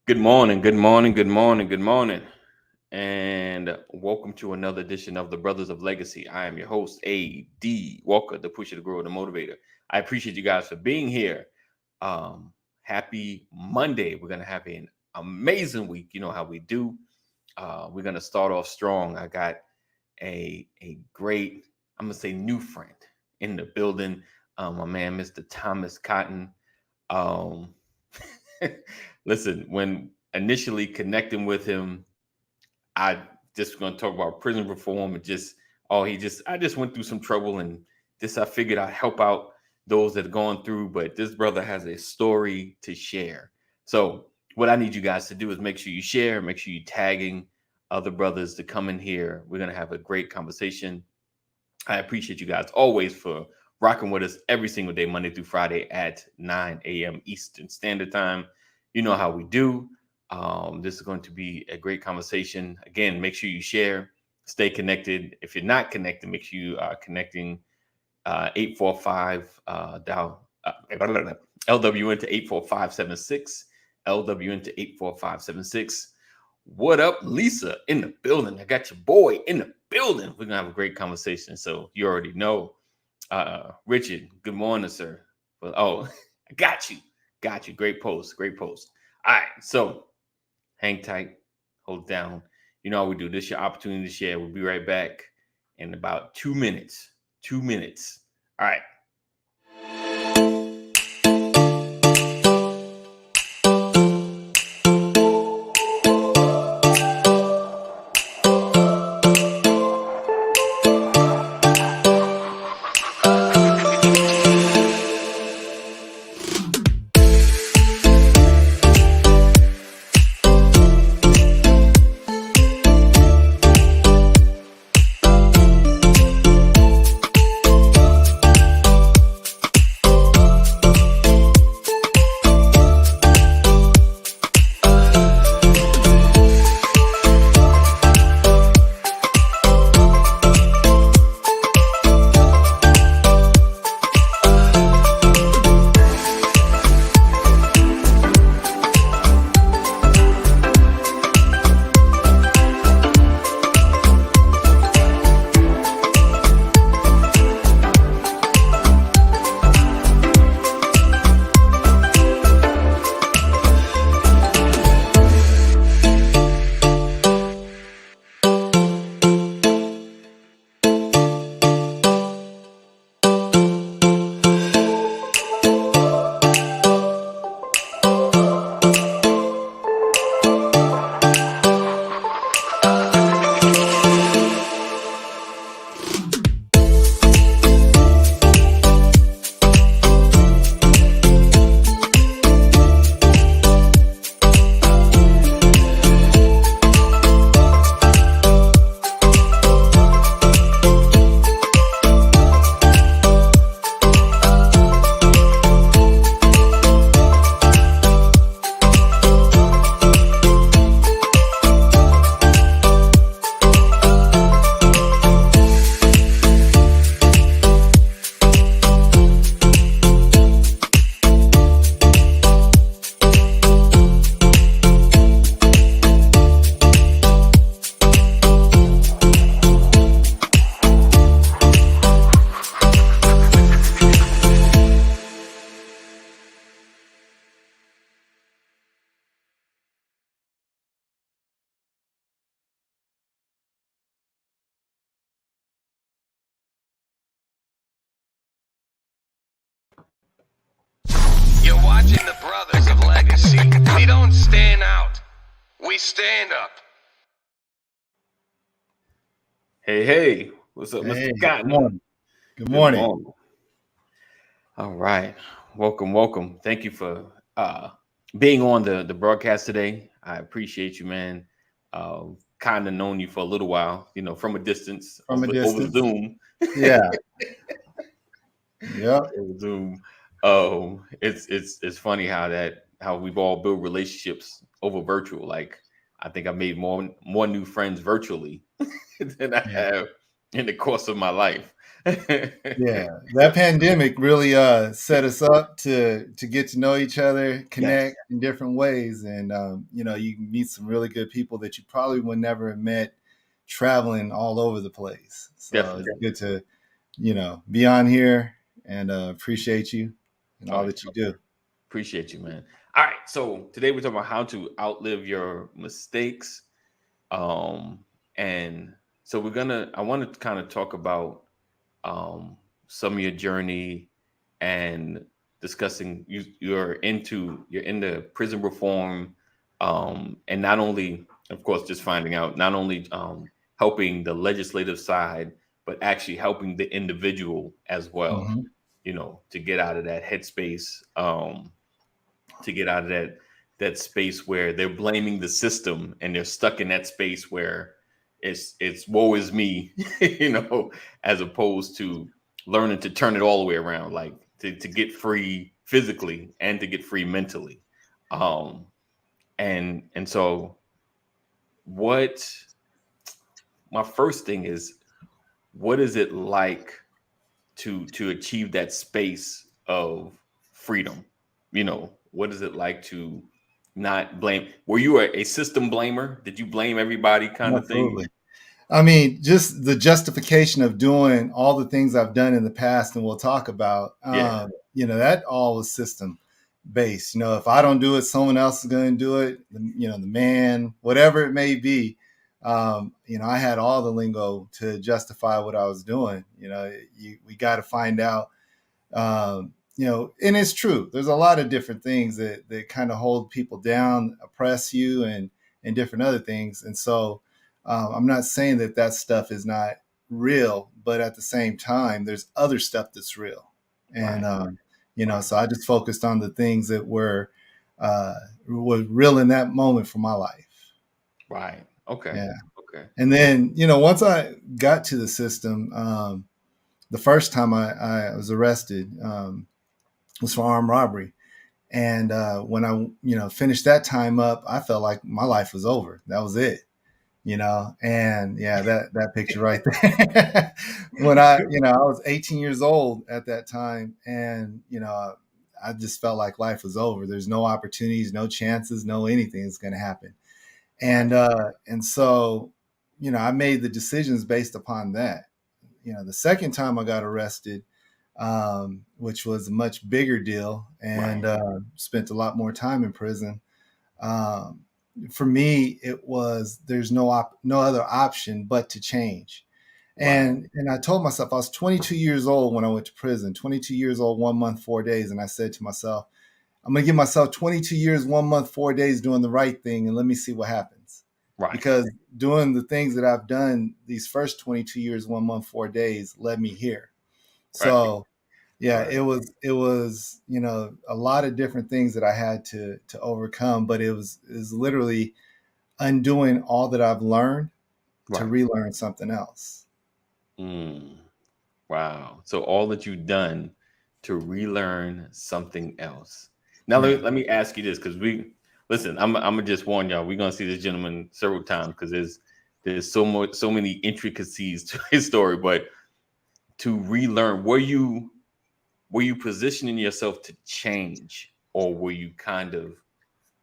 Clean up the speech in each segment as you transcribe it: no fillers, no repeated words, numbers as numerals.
Good morning, good morning, good morning, good morning, and welcome to another edition of the Brothers of Legacy. I am your host, A.D. Walker, the pusher, the grower, the motivator. I appreciate you guys for being here. Happy Monday. We're going to have an amazing week. You know how we do. We're going to start off strong. I got a great, I'm going to say new friend in the building. My man, Mr. Thomas Cotton. Um, Listen, when initially connecting with him, I just going to talk about prison reform and I just went through some trouble and I figured I'd help out those that are going through. But this brother has a story to share. So what I need you guys to do is make sure you share, make sure you tagging other brothers to come in here. We're going to have a great conversation. I appreciate you guys always for rocking with us every single day, Monday through Friday at 9 a.m. Eastern Standard Time. You know how we do. This is going to be a great conversation. Again, make sure you share, stay connected. If you're not connected, make sure you are connecting 845 LWN to 84576, LWN to 84576. What up, Lisa in the building? I got your boy in the building. We're gonna have a great conversation. So you already know. Richard, good morning, sir. Well, I got you. Got you. Great post. Great post. All right. So hang tight, hold down. You know how we do. This is your opportunity to share. We'll be right back in about 2 minutes. 2 minutes. All right. You're watching the Brothers of Legacy. We don't stand out. We stand up. Hey. What's up, Hey, Mr. good Cotton? morning. Good Good morning. morning. All right. Welcome. Thank you for being on the broadcast today. I appreciate you, man. Kind of known you for a little while, from a distance, From a over distance. Zoom. Yeah. Yep. Over Zoom. It's funny how we've all built relationships over virtual. Like I think I made more new friends virtually than I Yeah. have in the course of my life. Yeah, that pandemic really set us up to get to know each other, Yes, connect in different ways, and you know, you meet some really good people that you probably would never have met traveling all over the place. So definitely. it's good to, you know, be on here and appreciate you and All all right. that you do. Appreciate you, man. All right. So today we're talking about how to outlive your mistakes. Um, and so I want to kind of talk about um some of your journey and discussing you're into prison reform, and not only, of course, just finding out not only helping the legislative side, but actually helping the individual as well, Hmm. to get out of that headspace, to get out of that space where they're blaming the system and they're stuck in that space where it's woe is me, as opposed to learning to turn it all the way around, like to get free physically and to get free mentally. Um, and so what my first thing is, what is it like to achieve that space of freedom? What is it like to not blame? Were you a system blamer? Did you blame everybody kind of thing? Absolutely. I mean, just the justification of doing all the things I've done in the past, and we'll talk about, Yeah. you know, that all was system based. You know, if I don't do it, someone else is going to do it. You know, the man, whatever it may be. You know, I had all the lingo to justify what I was doing. You know, we got to find out. You know, and it's true. There's a lot of different things that kind of hold people down, oppress you, and different other things. And so, I'm not saying that that stuff is not real, but at the same time, there's other stuff that's real. And Right. you know, Right. so I just focused on the things that were real in that moment for my life. Right. Okay. Yeah. Okay. And then, you know, once I got to the system, the first time I was arrested was for armed robbery. And when I, you know, finished that time up, I felt like my life was over. That was it, you know. And yeah, that picture right there. When I, you know, I was 18 years old at that time, and you know, I just felt like life was over. There's no opportunities, no chances, no anything that's going to happen. Right. And so, you know, I made the decisions based upon that. You know, the second time I got arrested, which was a much bigger deal, and Right. spent a lot more time in prison. Um, for me, it was there's no other option but to change. Right. And I told myself I was 22 years old when I went to prison. 22 years old, 1 month, 4 days, and I said to myself, I'm going to give myself 22 years, 1 month, 4 days doing the right thing, and let me see what happens. Right. Because doing the things that I've done these first 22 years, 1 month, 4 days led me here. Right. So yeah, Right. it was, you know, a lot of different things that I had to overcome, but it was literally undoing all that I've learned to Right. relearn something else. Mm. Wow. So all that you've done to relearn something else. Now Yeah. let me ask you this, because we listen. I'm gonna just warn y'all. We're gonna see this gentleman several times because there's so many intricacies to his story. But to relearn, were you positioning yourself to change, or were you kind of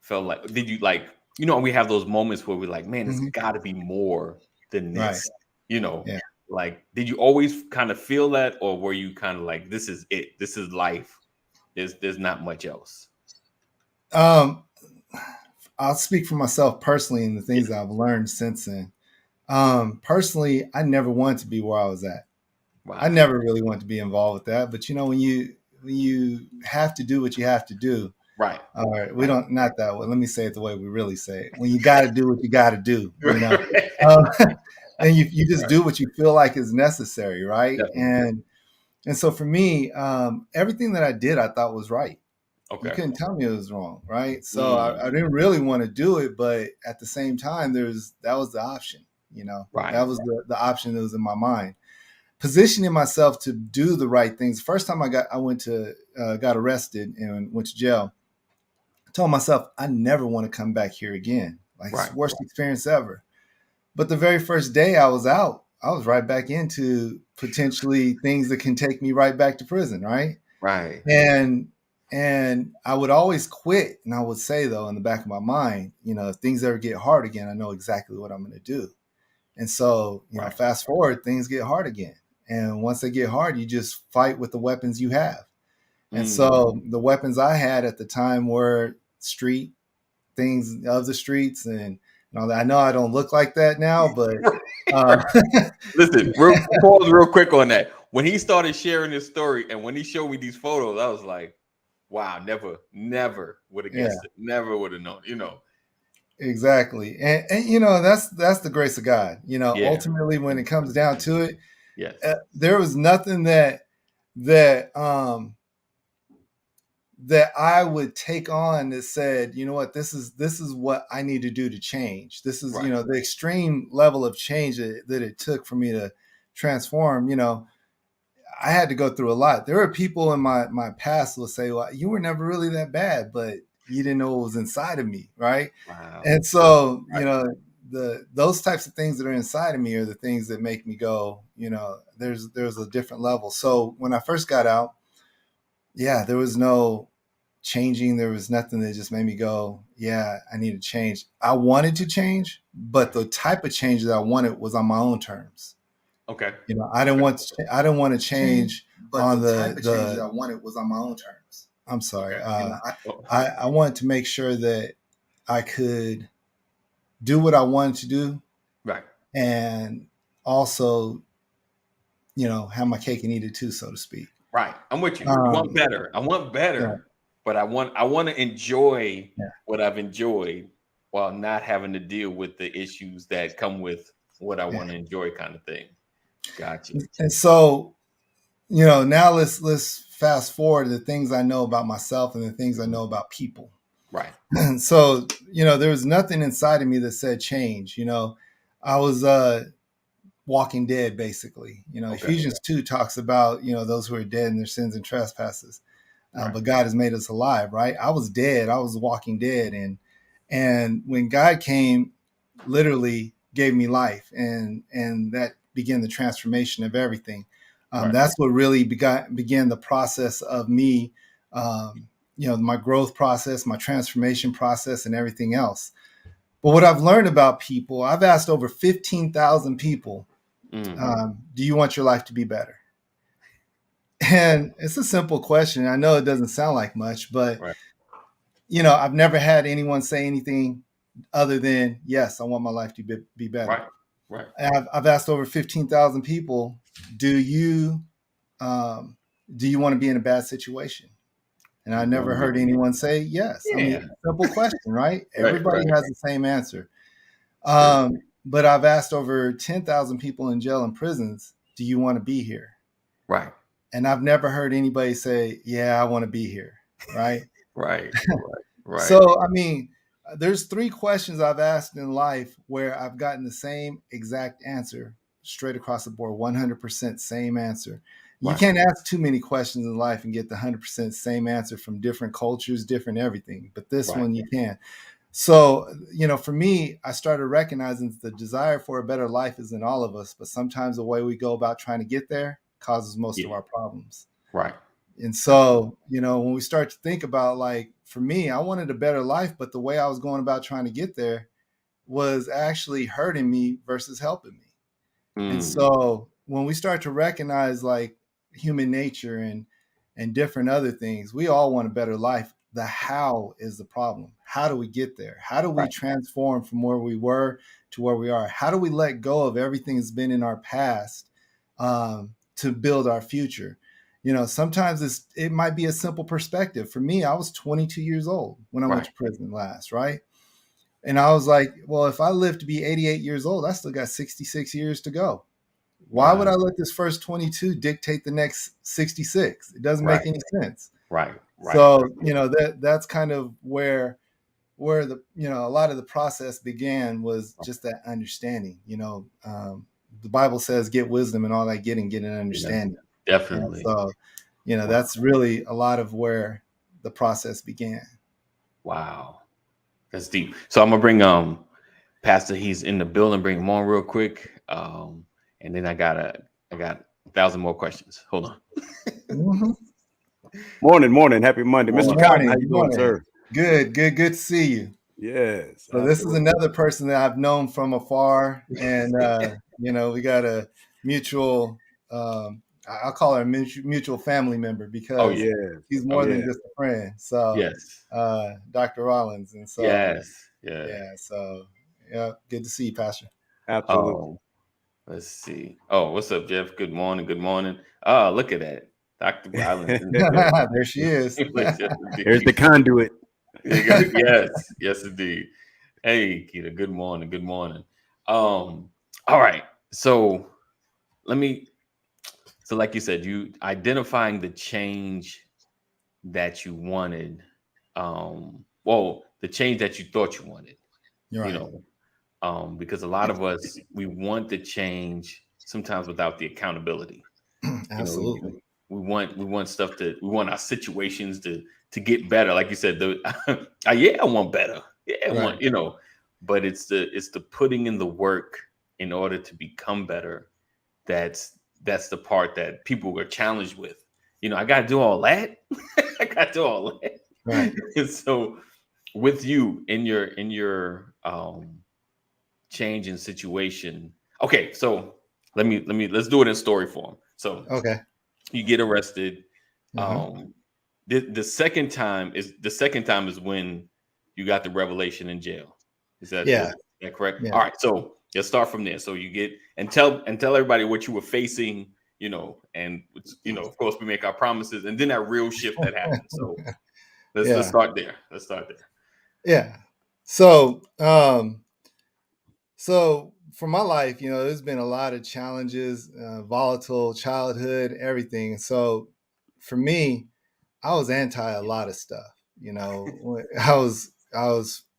felt like, did you, like, we have those moments where we're like, man, it's Mhm. got to be more than Right. this, you know Yeah. like, did you always kind of feel that, or were you kind of like, this is it, this is life, there's not much else? Um, I'll speak for myself personally and the Yeah. things that I've learned since then. Personally, I never wanted to be where I was at. I Wow. never really wanted to be involved with that. But you know, when you have to do what you have to do, Right. all right, we Right. don't not that way. Let me say it the way we really say it. When you got to do what you got to do, you know, Right. um, and you just do what you feel like is necessary, right? Definitely. And so for me, everything that I did, I thought was right. You Okay. couldn't tell me it was wrong, right? So Mm. I didn't really want to do it, but at the same time, that was the option. You know, Right. that was the option that was in my mind. Positioning myself to do the right things. First time I went to got arrested and went to jail. I told myself I never want to come back here again. Like it's Right. the worst experience ever. But the very first day I was out, I was right back into potentially things that can take me right back to prison, right? Right. And I would always quit, and I would say though in the back of my mind, if things ever get hard again, I know exactly what I'm going to do. And so, Right. fast forward, things get hard again. And once they get hard, you just fight with the weapons you have. And so the weapons I had at the time were street things of the streets and all that. I know I don't look like that now, but Listen, pause real quick on that. When he started sharing his story and when he showed me these photos, I was like, wow, never would have guessed it. Never would have known, Exactly. And that's the grace of God. Ultimately when it comes down to it, yes. There was nothing that I would take on that said, you know what, this is what I need to do to change. This is, Right. The extreme level of change that it took for me to transform. I had to go through a lot. There were people in my past who will say, well, you were never really that bad, but you didn't know what was inside of me. Right. Wow. And so, Right. those types of things that are inside of me are the things that make me go, there's a different level. So when I first got out, there was no changing. There was nothing that just made me go, I need to change. I wanted to change, but the type of change that I wanted was on my own terms. Okay. I didn't want to change, but on the type of change that I wanted was on my own terms. I'm sorry. Okay. I wanted to make sure that I could do what I wanted to do. Right. And also, have my cake and eat it too, so to speak. Right. I'm with you. I want better. I want better, but I want to enjoy what I've enjoyed while not having to deal with the issues that come with what I want to enjoy, kind of thing. Gotcha. And so, now let's fast forward to the things I know about myself and the things I know about people. Right. And so, there was nothing inside of me that said change. I was walking dead, basically. Okay. Ephesians 2 talks about, those who are dead in their sins and trespasses. Right. But God has made us alive, right? I was dead. I was walking dead. And when God came, literally gave me life, and that began the transformation of everything. Right. That's what really began the process of me, my growth process, my transformation process, and everything else. But what I've learned about people, I've asked over 15,000 people, do you want your life to be better? And it's a simple question. I know it doesn't sound like much, but, right. I've never had anyone say anything other than, yes, I want my life to be better. Right. I've asked over 15,000 people, do you want to be in a bad situation? And I never heard anyone say yes. Yeah. I mean, simple question, right? Everybody has the same answer. But I've asked over 10,000 people in jail and prisons, do you want to be here? Right. And I've never heard anybody say, yeah, I want to be here. Right. Right. So, I mean, there's 3 questions I've asked in life where I've gotten the same exact answer straight across the board, 100% same answer. You can't ask too many questions in life and get the 100% same answer from different cultures, different everything. But this one you can. So, for me, I started recognizing that the desire for a better life is in all of us. But sometimes the way we go about trying to get there causes most of our problems. Right. And so, when we start to think about, like, for me, I wanted a better life, but the way I was going about trying to get there was actually hurting me versus helping me. And so when we start to recognize, like, human nature and different other things, we all want a better life. The how is the problem. How do we get there? How do we transform from where we were to where we are? How do we let go of everything that's been in our past to build our future? Sometimes it might be a simple perspective. For me, I was 22 years old when I went to prison last, right? And I was like, well, if I live to be 88 years old, I still got 66 years to go. Why would I let this first 22 dictate the next 66? It doesn't make any sense. Right. So, that's kind of where the, a lot of the process began, was just that understanding. The Bible says, get wisdom and all that, get an understanding. Definitely. So, that's really a lot of where the process began. Wow. That's deep. So I'm gonna bring Pastor, he's in the building, bring him on real quick. and then I got 1,000 more questions. Hold on. Mhm. Morning. Happy Monday. Good Mr. morning. Cotton, how Good you doing, morning. sir? Good to see you. Yes, So this is absolutely. another person that I've known from afar, and we got a mutual. I'll call her a mutual family member Oh because yeah. Yes. he's more than Yeah. just a friend. So, Yes. Dr. Rollins, and so Yes. Yeah. yeah, so yeah, good to see you, Pastor. Absolutely. Let's see. Oh, what's up, Jeff? Good morning. Good morning. Oh, look at that. Dr. Rollins in the building. There she is. Yes, There's the indeed. conduit. Yes, yes, indeed. Hey, Keita, good morning. Good morning. All right. So let me so like you said, you identifying the change that you wanted, well, the change that you thought you wanted, You're you right. know, because a lot of us we want the change sometimes without the accountability. You know, Absolutely. we want stuff we want our situations to get better. Like you said, yeah, I want better. Yeah, I Right. want, but it's the putting in the work in order to become better. That's the part that people are challenged with. I got to do all that. I got to do all that. Right. And so, with you in your change in situation. Okay, so let's do it in story form. So Okay. you get arrested. Mhm. The second time is when you got the revelation in jail. Yeah. Is that correct? Yeah. All right, so let's start from there. So you get and tell everybody what you were facing, and of course we make our promises, and then that real shift that happens. So let's Yeah. start there. Let's start there. Yeah. So for my life, there's been a lot of challenges, volatile childhood, everything. So for me, I was anti a lot of stuff. I was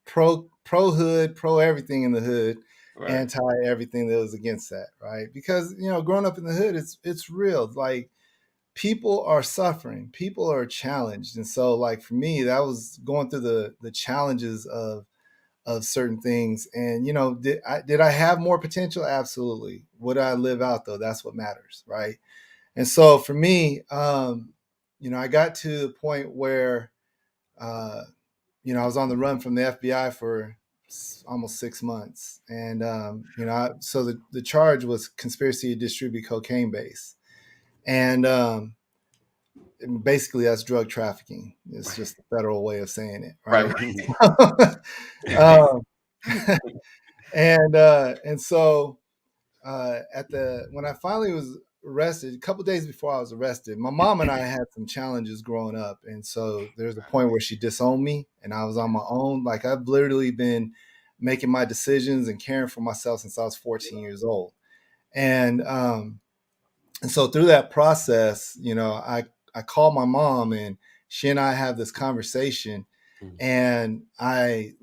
pro hood, pro everything in the hood, Right. anti everything that was against that, right? Because growing up in the hood, it's real. Like people are suffering, people are challenged, and so like for me, that was going through the challenges of certain things. And did I have more potential? Absolutely. Would I live out though? That's what matters, right? And so for me, I got to the point where I was on the run from the FBI for almost 6 months, and so the charge was conspiracy to distribute cocaine base, and basically that's drug trafficking. It's just the federal way of saying it, right? um, and so when I finally was arrested, a couple days before I was arrested, my mom and I had some challenges growing up, and so there's a point where she disowned me, and I was on my own. Like I've literally been making my decisions and caring for myself since I was 14 years old, and so through that process, I called my mom, and she and I have this conversation, and I,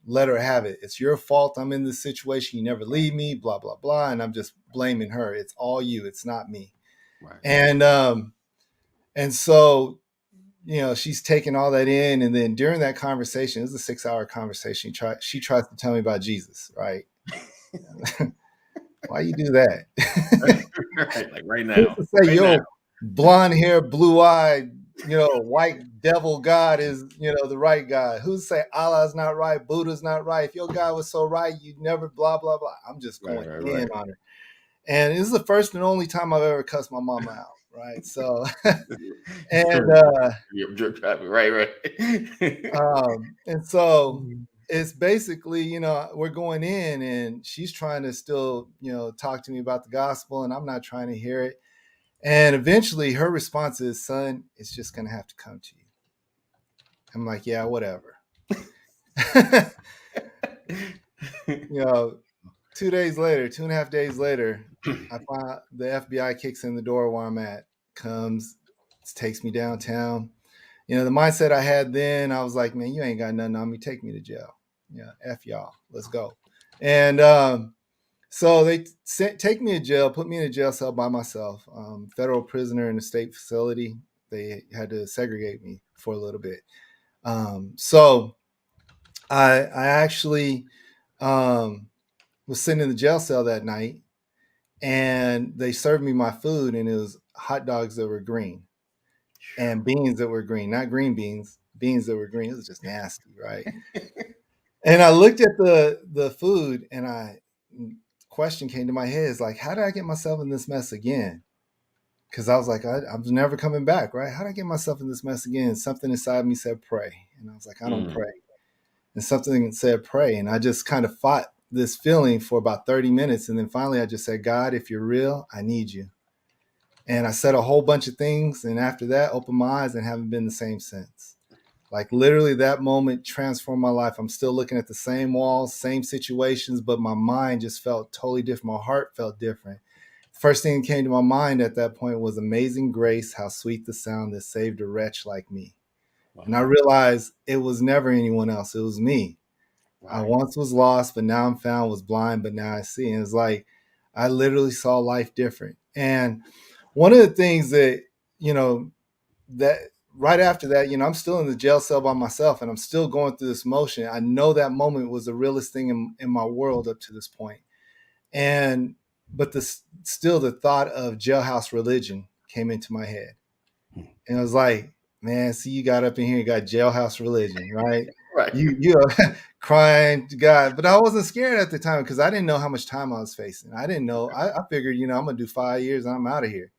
let her have it. It's your fault I'm in this situation. You never leave me, blah, blah, blah. And I'm just blaming her. It's all you. It's not me. Right. And so, she's taking all that in. And then during that conversation, it was a 6-hour conversation. She tries to tell me about Jesus, right? Why you do that? Right, like right now. To say, Right yo, now. blonde hair, blue eyed, white devil God is, the right God. Who say Allah's not right, Buddha's not right? If your God was so right, you'd never blah, blah, blah. I'm just going in on her. And this is the first and only time I've ever cussed my mama out, right? So, and right. and so it's basically, we're going in, and she's trying to still, talk to me about the gospel, and I'm not trying to hear it. And eventually her response is, son, it's just going to have to come to you. I'm like, yeah, whatever. 2.5 days later, I find the FBI kicks in the door where I'm at, comes, takes me downtown. The mindset I had then, I was like, man, you ain't got nothing on me. Take me to jail. Yeah, F y'all. Let's go. And so they take me to jail, put me in a jail cell by myself, federal prisoner in a state facility. They had to segregate me for a little bit. So I actually was sitting in the jail cell that night, and they served me my food, and it was hot dogs that were green and beans that were green, not green beans, beans that were green. It was just nasty, right? And I looked at the food, and question came to my head is like, how did I get myself in this mess again? Because I was like, I'm never coming back, right? How did I get myself in this mess again? Something inside me said pray, and I was like, I don't pray. And something said pray, and I just kind of fought this feeling for about 30 minutes, and then finally I just said, God, if you're real, I need you. And I said a whole bunch of things, and after that, opened my eyes and haven't been the same since. Like literally that moment transformed my life. I'm still looking at the same walls, same situations, but my mind just felt totally different. My heart felt different. First thing that came to my mind at that point was Amazing Grace, how sweet the sound that saved a wretch like me. Wow. And I realized it was never anyone else. It was me. Right. I once was lost, but now I'm found, was blind, but now I see. And it's like, I literally saw life different. And one of the things that, that right after that, I'm still in the jail cell by myself, and I'm still going through this motion. I know that moment was the realest thing in my world up to this point. But still the thought of jailhouse religion came into my head. And I was like, man, see, you got up in here, you got jailhouse religion, right? Right. You are crying to God. But I wasn't scared at the time because I didn't know how much time I was facing. I didn't know. I figured, I'm going to do 5 years and I'm out of here.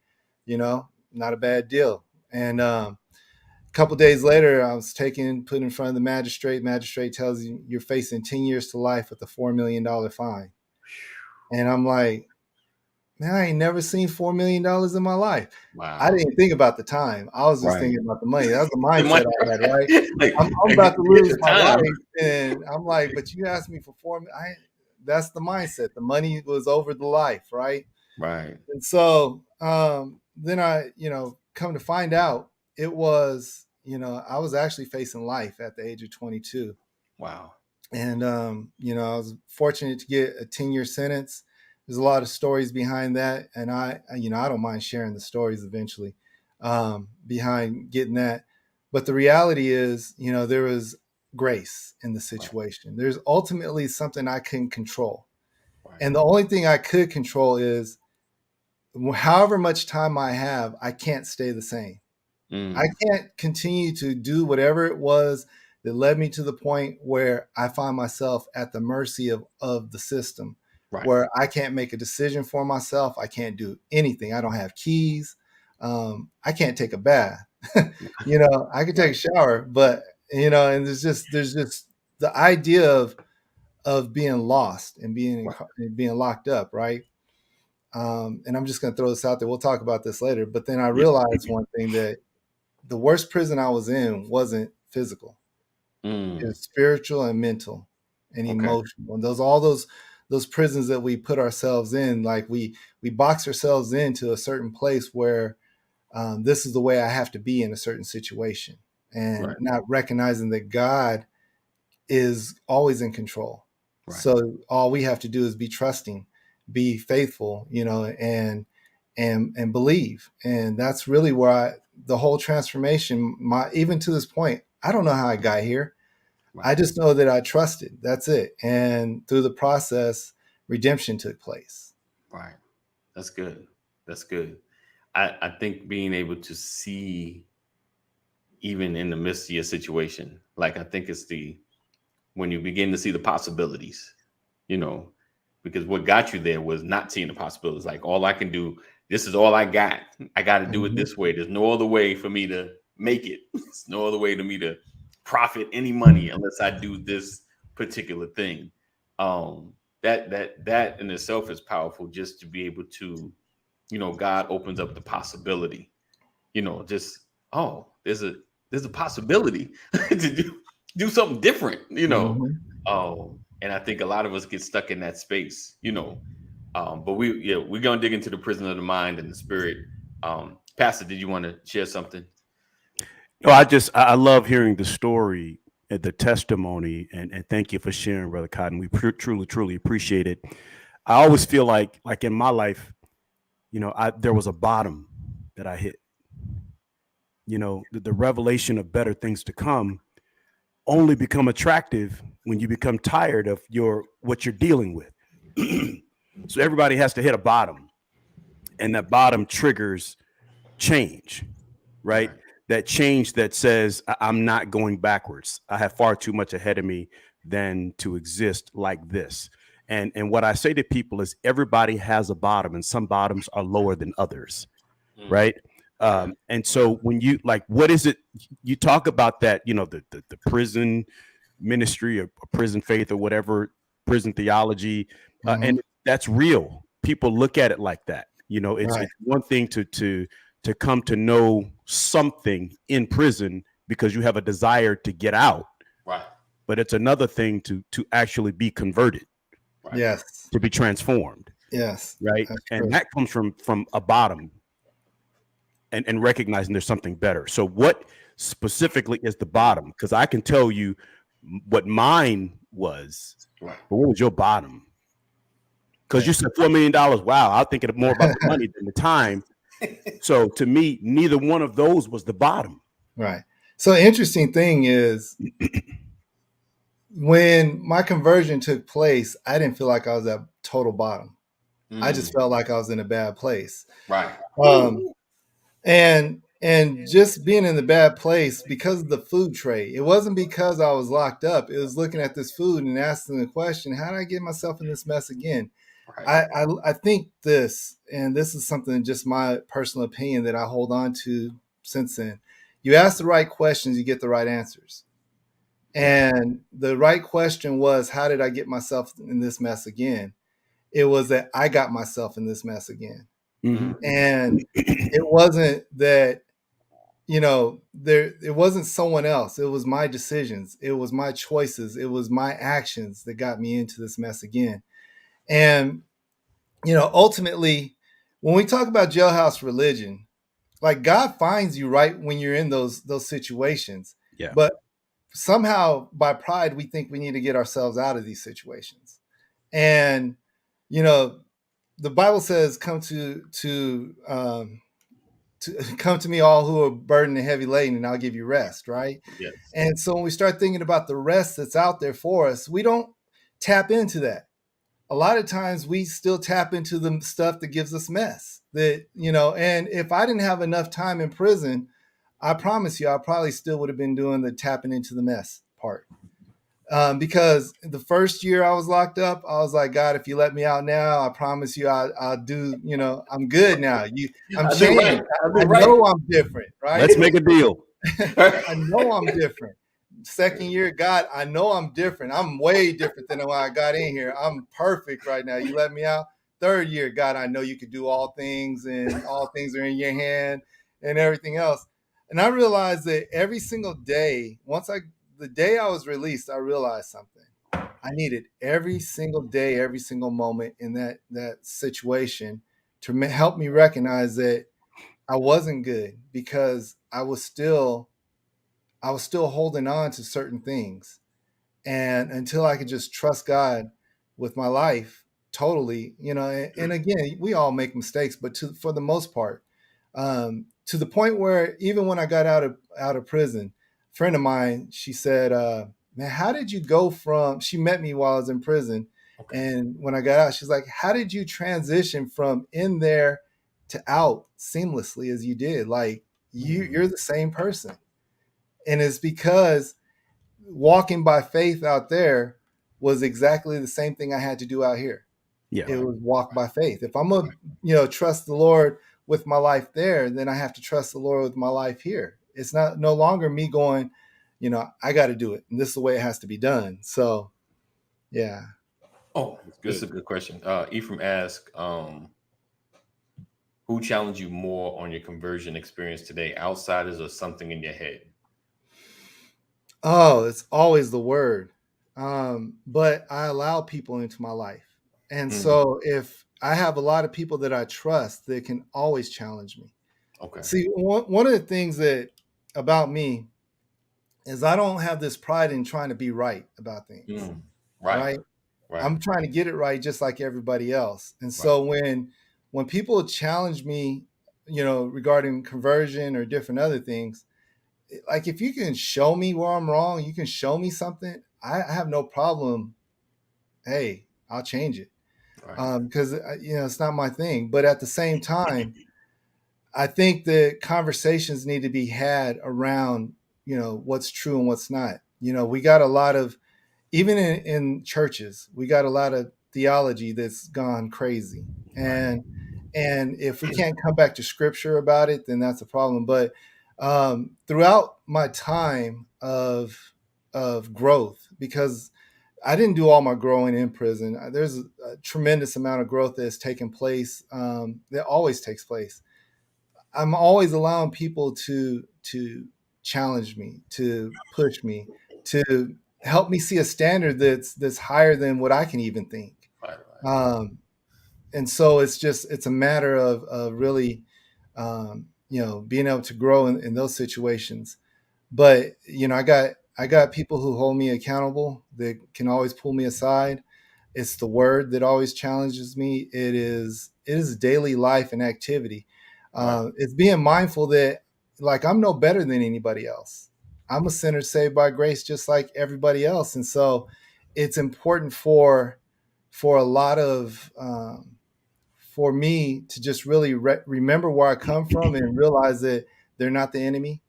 Not a bad deal. And a couple of days later, I was put in front of the magistrate. Magistrate tells you you're facing 10 years to life with a $4 million fine. And I'm like, man, I ain't never seen $4 million in my life. Wow. I didn't think about the time. I was just thinking about the money. That was the mindset I had, right? Like, I'm about to lose my life. And I'm like, but you asked me for $4 million. That's the mindset. The money was over the life, right? Right. And so then I, come to find out it was, I was actually facing life at the age of 22. Wow. And, I was fortunate to get a 10-year sentence. There's a lot of stories behind that. And I don't mind sharing the stories eventually behind getting that. But the reality is, there was grace in the situation. Right. There's ultimately something I can control. Right. And the only thing I could control is however much time I have, I can't stay the same. I can't continue to do whatever it was that led me to the point where I find myself at the mercy of the system, right, where I can't make a decision for myself. I can't do anything. I don't have keys. I can't take a bath. I can take a shower, but, and there's just the idea of being lost and being locked up. Right. And I'm just going to throw this out there. We'll talk about this later. But then I realized one thing, that the worst prison I was in wasn't physical. It was spiritual and mental and emotional. And all those prisons that we put ourselves in, like we box ourselves into a certain place where this is the way I have to be in a certain situation, and not recognizing that God is always in control. Right. So all we have to do is be trusting, be faithful, and believe. And that's really where the whole transformation, even to this point, I don't know how I got here. Right. I just know that I trusted. That's it. And through the process, redemption took place. Right. That's good. That's good. I think being able to see, even in the midst of your situation, like, I think it's when you begin to see the possibilities, because what got you there was not seeing the possibilities. Like, all I can do, this is all I got. I got to do it this way. There's no other way for me to make it. There's no other way to me to profit any money unless I do this particular thing. That in itself is powerful, just to be able to, God opens up the possibility, there's a possibility to do something different, and I think a lot of us get stuck in that space, but we're going to dig into the prison of the mind and the spirit. Pastor, did you want to share something? No, I love hearing the story and the testimony, and thank you for sharing, Brother Cotton. We truly appreciate it. I always feel like in my life, there was a bottom that I hit. The revelation of better things to come only become attractive when you become tired of what you're dealing with. So everybody has to hit a bottom. and that bottom triggers change, right? That change that says I'm not going backwards. I have far too much ahead of me than to exist like this. And what I say to people is everybody has a bottom, and some bottoms are lower than others, right? And so when you like, what is it you talk about that, you know, the prison ministry or prison faith or whatever, prison theology, and that's real. People look at it like that. You know, it's one thing to come to know something in prison because you have a desire to get out, Right. but it's another thing to actually be converted, Right. Yes. to be transformed, Yes. right? That's And true. that comes from a bottom, and recognizing there's something better. So what specifically is the bottom? Because I can tell you what mine was, Right. but what was your bottom? Because you said $4 million. Wow, I was thinking more about the money than the time. So to me, neither one of those was the bottom. Right. So interesting thing is when my conversion took place, I didn't feel like I was at total bottom. I just felt like I was in a bad place. Right. And just being in the bad place because of the food tray. It wasn't because I was locked up. It was looking at this food and asking the question, how did I get myself in this mess again? Right. I think this, and this is something just my personal opinion that I hold on to since then. You ask the right questions, you get the right answers. And the right question was, how did I get myself in this mess again? It was that I got myself in this mess again. And it wasn't that, you know, it wasn't someone else. It was my decisions. It was my choices. It was my actions that got me into this mess again. And, you know, ultimately, when we talk about jailhouse religion, like God finds you right when you're in those situations. Yeah. But somehow by pride, we think we need to get ourselves out of these situations. And, you know, the Bible says, come to come to me all who are burdened and heavy laden, and I'll give you rest, right? Yes. And so when we start thinking about the rest that's out there for us, we don't tap into that. A lot of times we still tap into the stuff that gives us mess. That, you know, and if I didn't have enough time in prison, I promise you, I probably still would have been doing the tapping into the mess part. Because the first year I was locked up, I was like, God, if you let me out now, I promise you I'll do, you know, I'm good now. I'm changed. I know I'm different, right? Let's make a deal. I know I'm different. Second year, God, I know I'm different. I'm way different than when I got in here. I'm perfect right now. You let me out. Third year, God, I know you could do all things, and all things are in your hand and everything else. And I realized that every single day, the day I was released, I realized something. I needed every single day, every single moment in that situation to help me recognize that I wasn't good, because I was still holding on to certain things. And until I could just trust God with my life totally, you know, and again, we all make mistakes, but for the most part, to the point where even when I got out of prison, a friend of mine, she said, man, how did you go from, she met me while I was in prison. Okay. And when I got out, she's like, how did you transition from in there to out seamlessly as you did? Like you're the same person. And it's because walking by faith out there was exactly the same thing I had to do out here. Yeah. It was walk by faith. If I'm gonna, you know, trust the Lord with my life there, then I have to trust the Lord with my life here. It's no longer me going, you know, I got to do it, and this is the way it has to be done. So, yeah. Oh, this is a good question. Ephraim asked, who challenged you more on your conversion experience today, outsiders or something in your head? Oh, it's always the word. But I allow people into my life. And so if I have a lot of people that I trust, that can always challenge me. Okay. See, one of the things that about me is I don't have this pride in trying to be right about things. Right. I'm trying to get it right just like everybody else. And so when people challenge me, you know, regarding conversion or different other things, like if you can show me where I'm wrong, you can show me something, I have no problem. Hey, I'll change it. Right. because it's not my thing. But at the same time, I think that conversations need to be had around what's true and what's not. We got a lot of, even in churches, we got a lot of theology that's gone crazy, and if we can't come back to scripture about it, then that's a problem. But throughout my time of growth, because I didn't do all my growing in prison, there's a tremendous amount of growth that's taken place, that always takes place. I'm always allowing people to challenge me, to push me, to help me see a standard that's higher than what I can even think. Right. Right. And so it's a matter of really being able to grow in those situations. But I got people who hold me accountable, that can always pull me aside. It's the word that always challenges me. It is daily life and activity. Right. It's being mindful that, like, I'm no better than anybody else. I'm a sinner saved by grace, just like everybody else. And so it's important for a lot of for me to just really remember where I come from, and realize that they're not the enemy,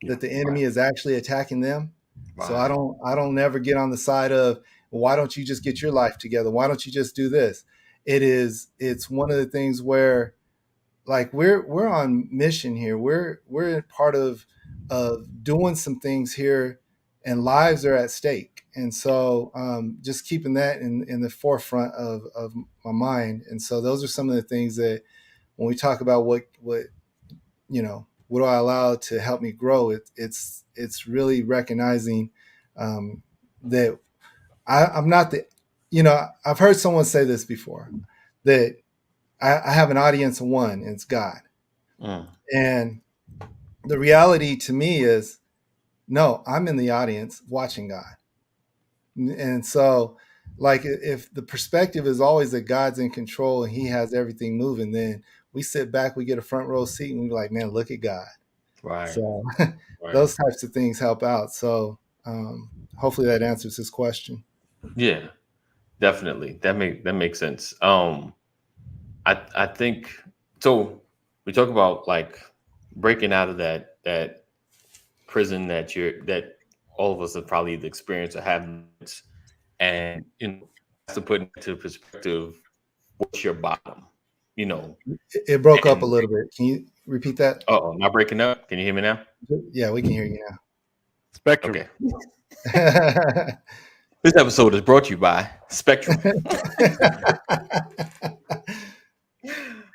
that the enemy is actually attacking them. So I don't never get on the side of, well, why don't you just get your life together? Why don't you just do this? It's one of the things where, like, we're on mission here. We're part of doing some things here, and lives are at stake. And so just keeping that in the forefront of my mind. And so those are some of the things that, when we talk about what do I allow to help me grow, it's really recognizing that I'm not the, I've heard someone say this before, that I have an audience of one, and it's God. And the reality to me is, no, I'm in the audience watching God. And so, like, if the perspective is always that God's in control and he has everything moving, then we sit back, we get a front row seat, and we're like, man, look at God. Right. So Right. those types of things help out. So hopefully that answers his question. Yeah, definitely. That makes sense. I think so. We talk about, like, breaking out of that prison that all of us have probably experienced or have, and to put into perspective, what's your bottom? It broke up a little bit. Can you repeat that? Oh, not breaking up. Can you hear me now? Yeah, we can hear you now. Spectrum. Okay. This episode is brought to you by Spectrum.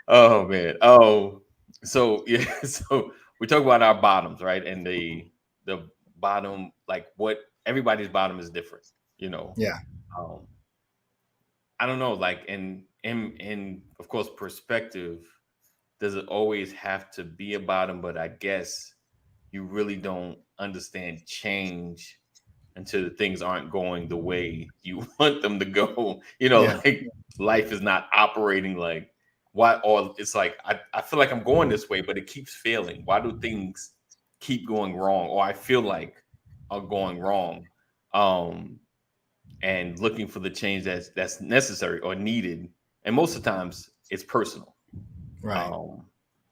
Oh man. Oh, so yeah. So we talk about our bottoms, right? And the bottom, like, what everybody's bottom is different. Yeah. I don't know. Like, in of course, perspective, does it always have to be a bottom? But I guess you really don't understand change until things aren't going the way you want them to go. Yeah. Like, life is not operating like why, or it's like, I feel like I'm going this way, but it keeps failing. Why do things keep going wrong? Or I feel like are going wrong. And looking for the change that's necessary or needed. And most of the times it's personal. Right.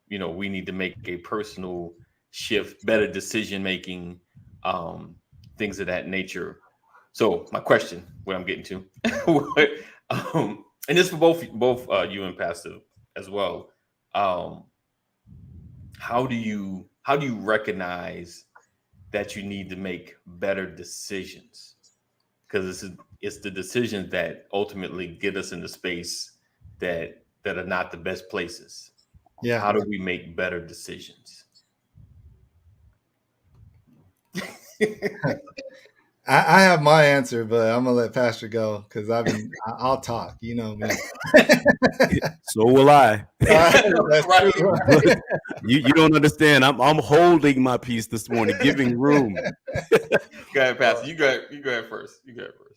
We need to make a personal shift, better decision making, things of that nature. So my question, what I'm getting to, and this for both you and Pastor as well. How do you recognize that you need to make better decisions? Because it's the decisions that ultimately get us into space that are not the best places. Yeah. How do we make better decisions? I have my answer, but I'm gonna let Pastor go, because I'll talk. You know me. So will I. That's Right. true, right? You don't understand. I'm holding my peace this morning, giving room. Go ahead, Pastor. You go ahead first.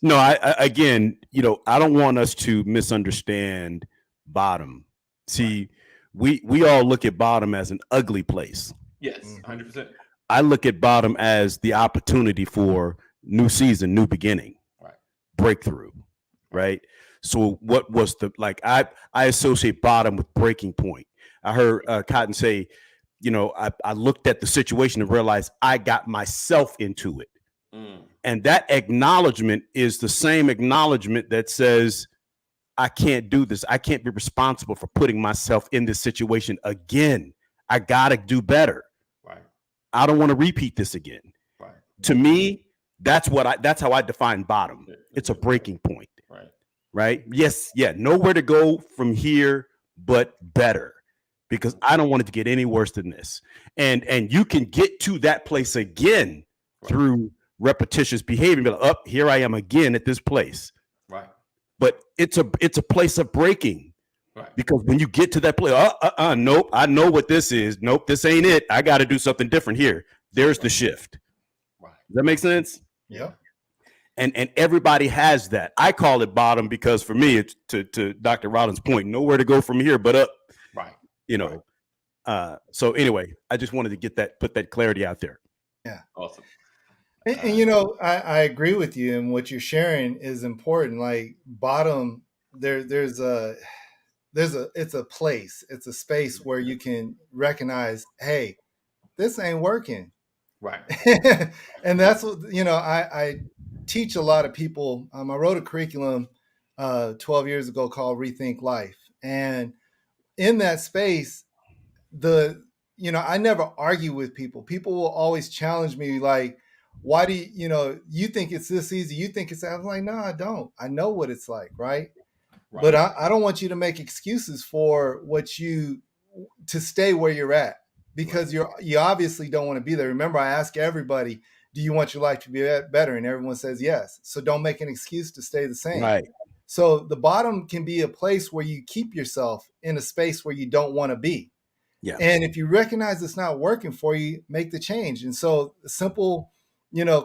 No, I again, I don't want us to misunderstand bottom. See, we all look at bottom as an ugly place. Yes, 100%. I look at bottom as the opportunity for new season, new beginning, Right. breakthrough, right? So what was the, like, I associate bottom with breaking point. I heard Cotton say, you know, I looked at the situation and realized I got myself into it. And that acknowledgement is the same acknowledgement that says, I can't do this. I can't be responsible for putting myself in this situation again. I got to do better. Right. I don't want to repeat this again. Right. To me, that's how I define bottom. It's a breaking point. Right. Right. Yes. Yeah. Nowhere to go from here, but better, because I don't want it to get any worse than this. And you can get to that place again through repetitious behavior. But up here I am again at this place. Right. But it's a place of breaking. Right. Because when you get to that place, nope, I know what this is. Nope, this ain't it. I got to do something different here. There's the shift. Right. Does that make sense? Yeah. And everybody has that. I call it bottom because for me, it's to Dr. Rollins' point, nowhere to go from here but up. Right. You know. So anyway, I just wanted to put that clarity out there. Yeah. Awesome. And you know, I agree with you, and what you're sharing is important. Like bottom, it's a place, it's a space where you can recognize, hey, this ain't working. Right. And that's what, you know, I teach a lot of people. I wrote a curriculum 12 years ago called Rethink Life. And in that space, I never argue with people. People will always challenge me, like, why do you think it's this easy? You think it's that? I'm like, no, I don't. I know what it's like, right? But I don't want you to make excuses for to stay where you're at, because you obviously don't want to be there. Remember, I ask everybody, do you want your life to be better? And everyone says yes. So don't make an excuse to stay the same. Right. So the bottom can be a place where you keep yourself in a space where you don't want to be. Yeah. And if you recognize it's not working for you, make the change. And so the simple,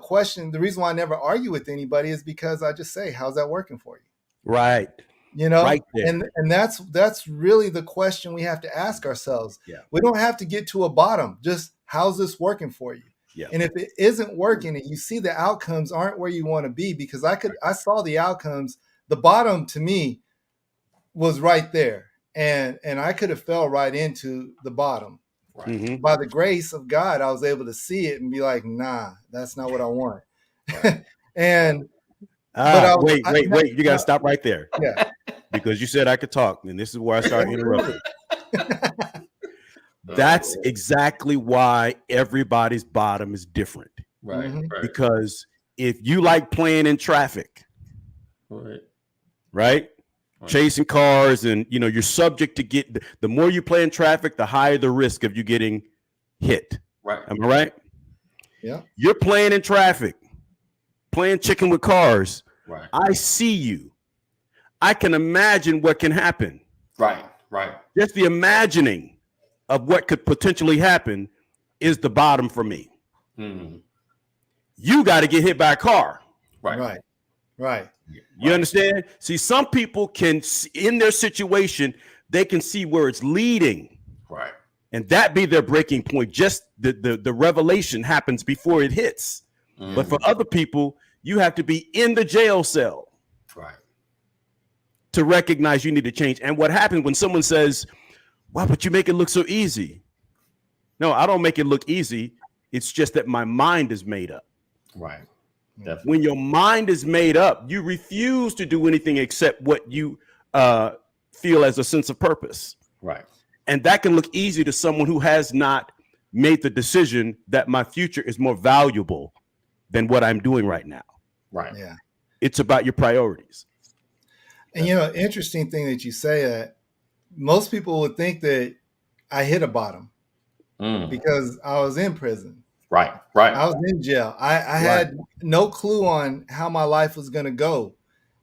question, the reason why I never argue with anybody is because I just say, how's that working for you? Right. Right there. And that's really the question we have to ask ourselves. Yeah. We don't have to get to a bottom. Just, how's this working for you? Yeah. And if it isn't working and you see the outcomes aren't where you want to be, because I saw the outcomes, the bottom to me was right there. And I could have fell right into the bottom. Right. Mm-hmm. By the grace of God, I was able to see it and be like, nah, that's not what I want. And wait, you got to stop right there. Yeah. Because you said I could talk, and this is where I start interrupting. That's exactly why everybody's bottom is different. Right. Mhm. Right. Because if you like playing in traffic, right? Chasing cars, and you're subject to get the more you play in traffic, the higher the risk of you getting hit. Right. Am I right? Yeah. You're playing in traffic, playing chicken with cars. Right. I see you. I can imagine what can happen. Right. Right. Just the imagining of what could potentially happen is the bottom for me. Mm-hmm. You got to get hit by a car. Right. Right. You understand? See, some people can, in their situation, they can see where it's leading. Right. And that be their breaking point. Just the revelation happens before it hits. Mm-hmm. But for other people, you have to be in the jail cell. Right. To recognize you need to change. And what happens when someone says, wow, but you make it look so easy. No, I don't make it look easy. It's just that my mind is made up. Right. Definitely. When your mind is made up, you refuse to do anything except what you feel as a sense of purpose. Right. And that can look easy to someone who has not made the decision that my future is more valuable than what I'm doing right now. Right. Yeah. It's about your priorities. And interesting thing that you say that most people would think that I hit a bottom because I was in prison. Right. Right. I was in jail. I had no clue on how my life was going to go.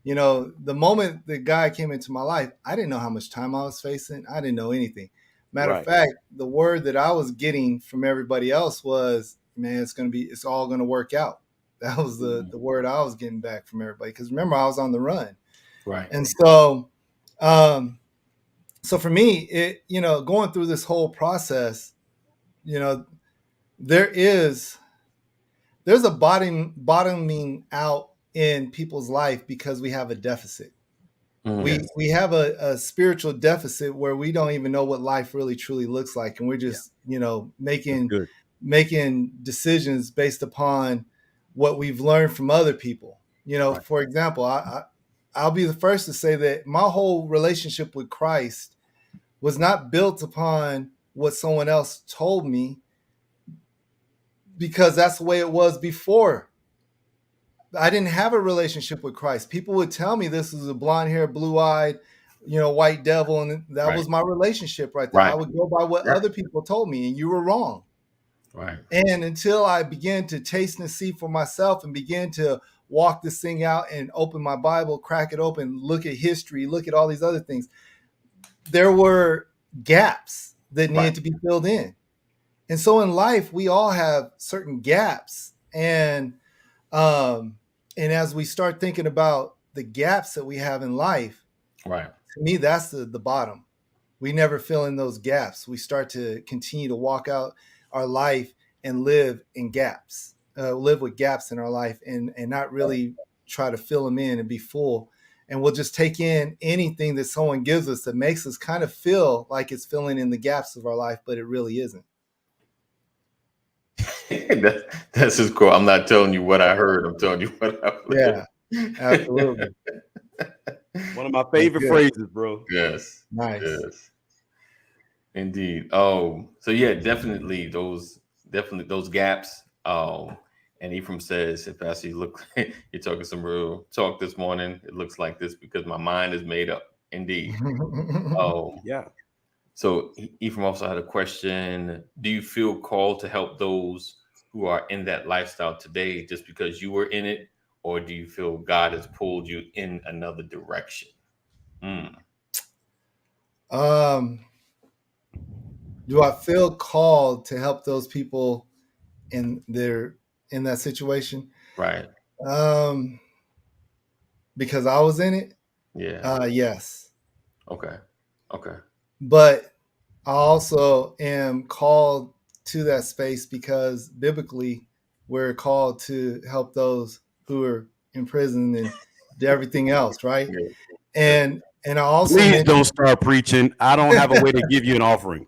The moment the guy came into my life, I didn't know how much time I was facing. I didn't know anything. Matter of fact, the word that I was getting from everybody else was, man, it's all going to work out. That was the word I was getting back from everybody. Because remember, I was on the run. Right. And so, so for me, it, going through this whole process, there's a bottoming out in people's life because we have a deficit. We have a spiritual deficit where we don't even know what life really truly looks like, and we're just making decisions based upon what we've learned from other people. Right. For example, I'll be the first to say that my whole relationship with Christ was not built upon what someone else told me, because that's the way it was before. I didn't have a relationship with Christ. People would tell me this is a blonde hair, blue eyed, white devil. And that was my relationship right there. I would go by what other people told me, and you were wrong. Right. And until I began to taste and see for myself and begin to walk this thing out and open my Bible, crack it open, look at history, look at all these other things, there were gaps that needed to be filled in. And so in life, we all have certain gaps. And as we start thinking about the gaps that we have in life, to me, that's the bottom. We never fill in those gaps. We start to continue to walk out our life and live in gaps, live with gaps in our life, and not really try to fill them in and be full. And we'll just take in anything that someone gives us that makes us kind of feel like it's filling in the gaps of our life, but it really isn't. That's just cool. I'm not telling you what I heard. I'm telling you what I heard. Yeah, absolutely. One of my favorite phrases, bro. Yes. Nice. Yes. Indeed. Oh, so yeah, definitely those gaps. And Ephraim says, if Pastor, you're talking some real talk this morning, it looks like this because my mind is made up. Indeed. Yeah. So Ephraim also had a question. Do you feel called to help those who are in that lifestyle today just because you were in it? Or do you feel God has pulled you in another direction? Do I feel called to help those people in that situation? Right. Because I was in it? Yeah. Yes. Okay. But I also am called to that space because biblically we're called to help those who are in prison and everything else, right? Yeah. And I also please don't start preaching. I don't have a way to give you an offering.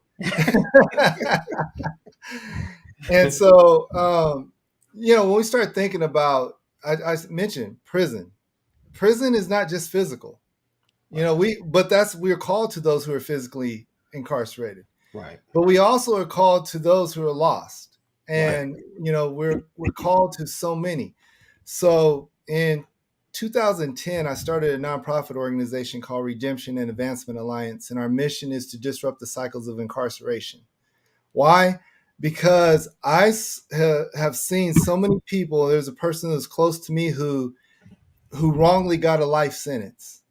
And so, when we start thinking about, I mentioned prison. Prison is not just physical. We're called to those who are physically incarcerated. Right. But we also are called to those who are lost. And, we're called to so many. So in 2010, I started a nonprofit organization called Redemption and Advancement Alliance. And our mission is to disrupt the cycles of incarceration. Why? Because I have seen so many people. There's a person that's close to me who wrongly got a life sentence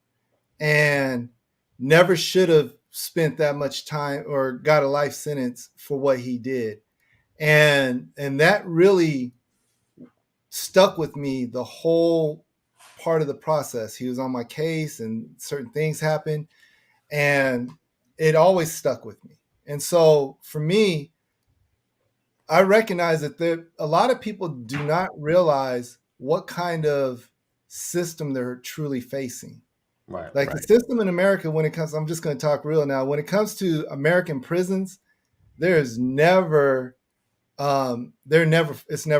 and never should have spent that much time or got a life sentence for what he did. And that really stuck with me the whole part of the process. He was on my case and certain things happened, and it always stuck with me. And so for me, I recognize that a lot of people do not realize what kind of system they're truly facing. Right. The system in America, when it comes, I'm just going to talk real now. When it comes to American prisons, it's never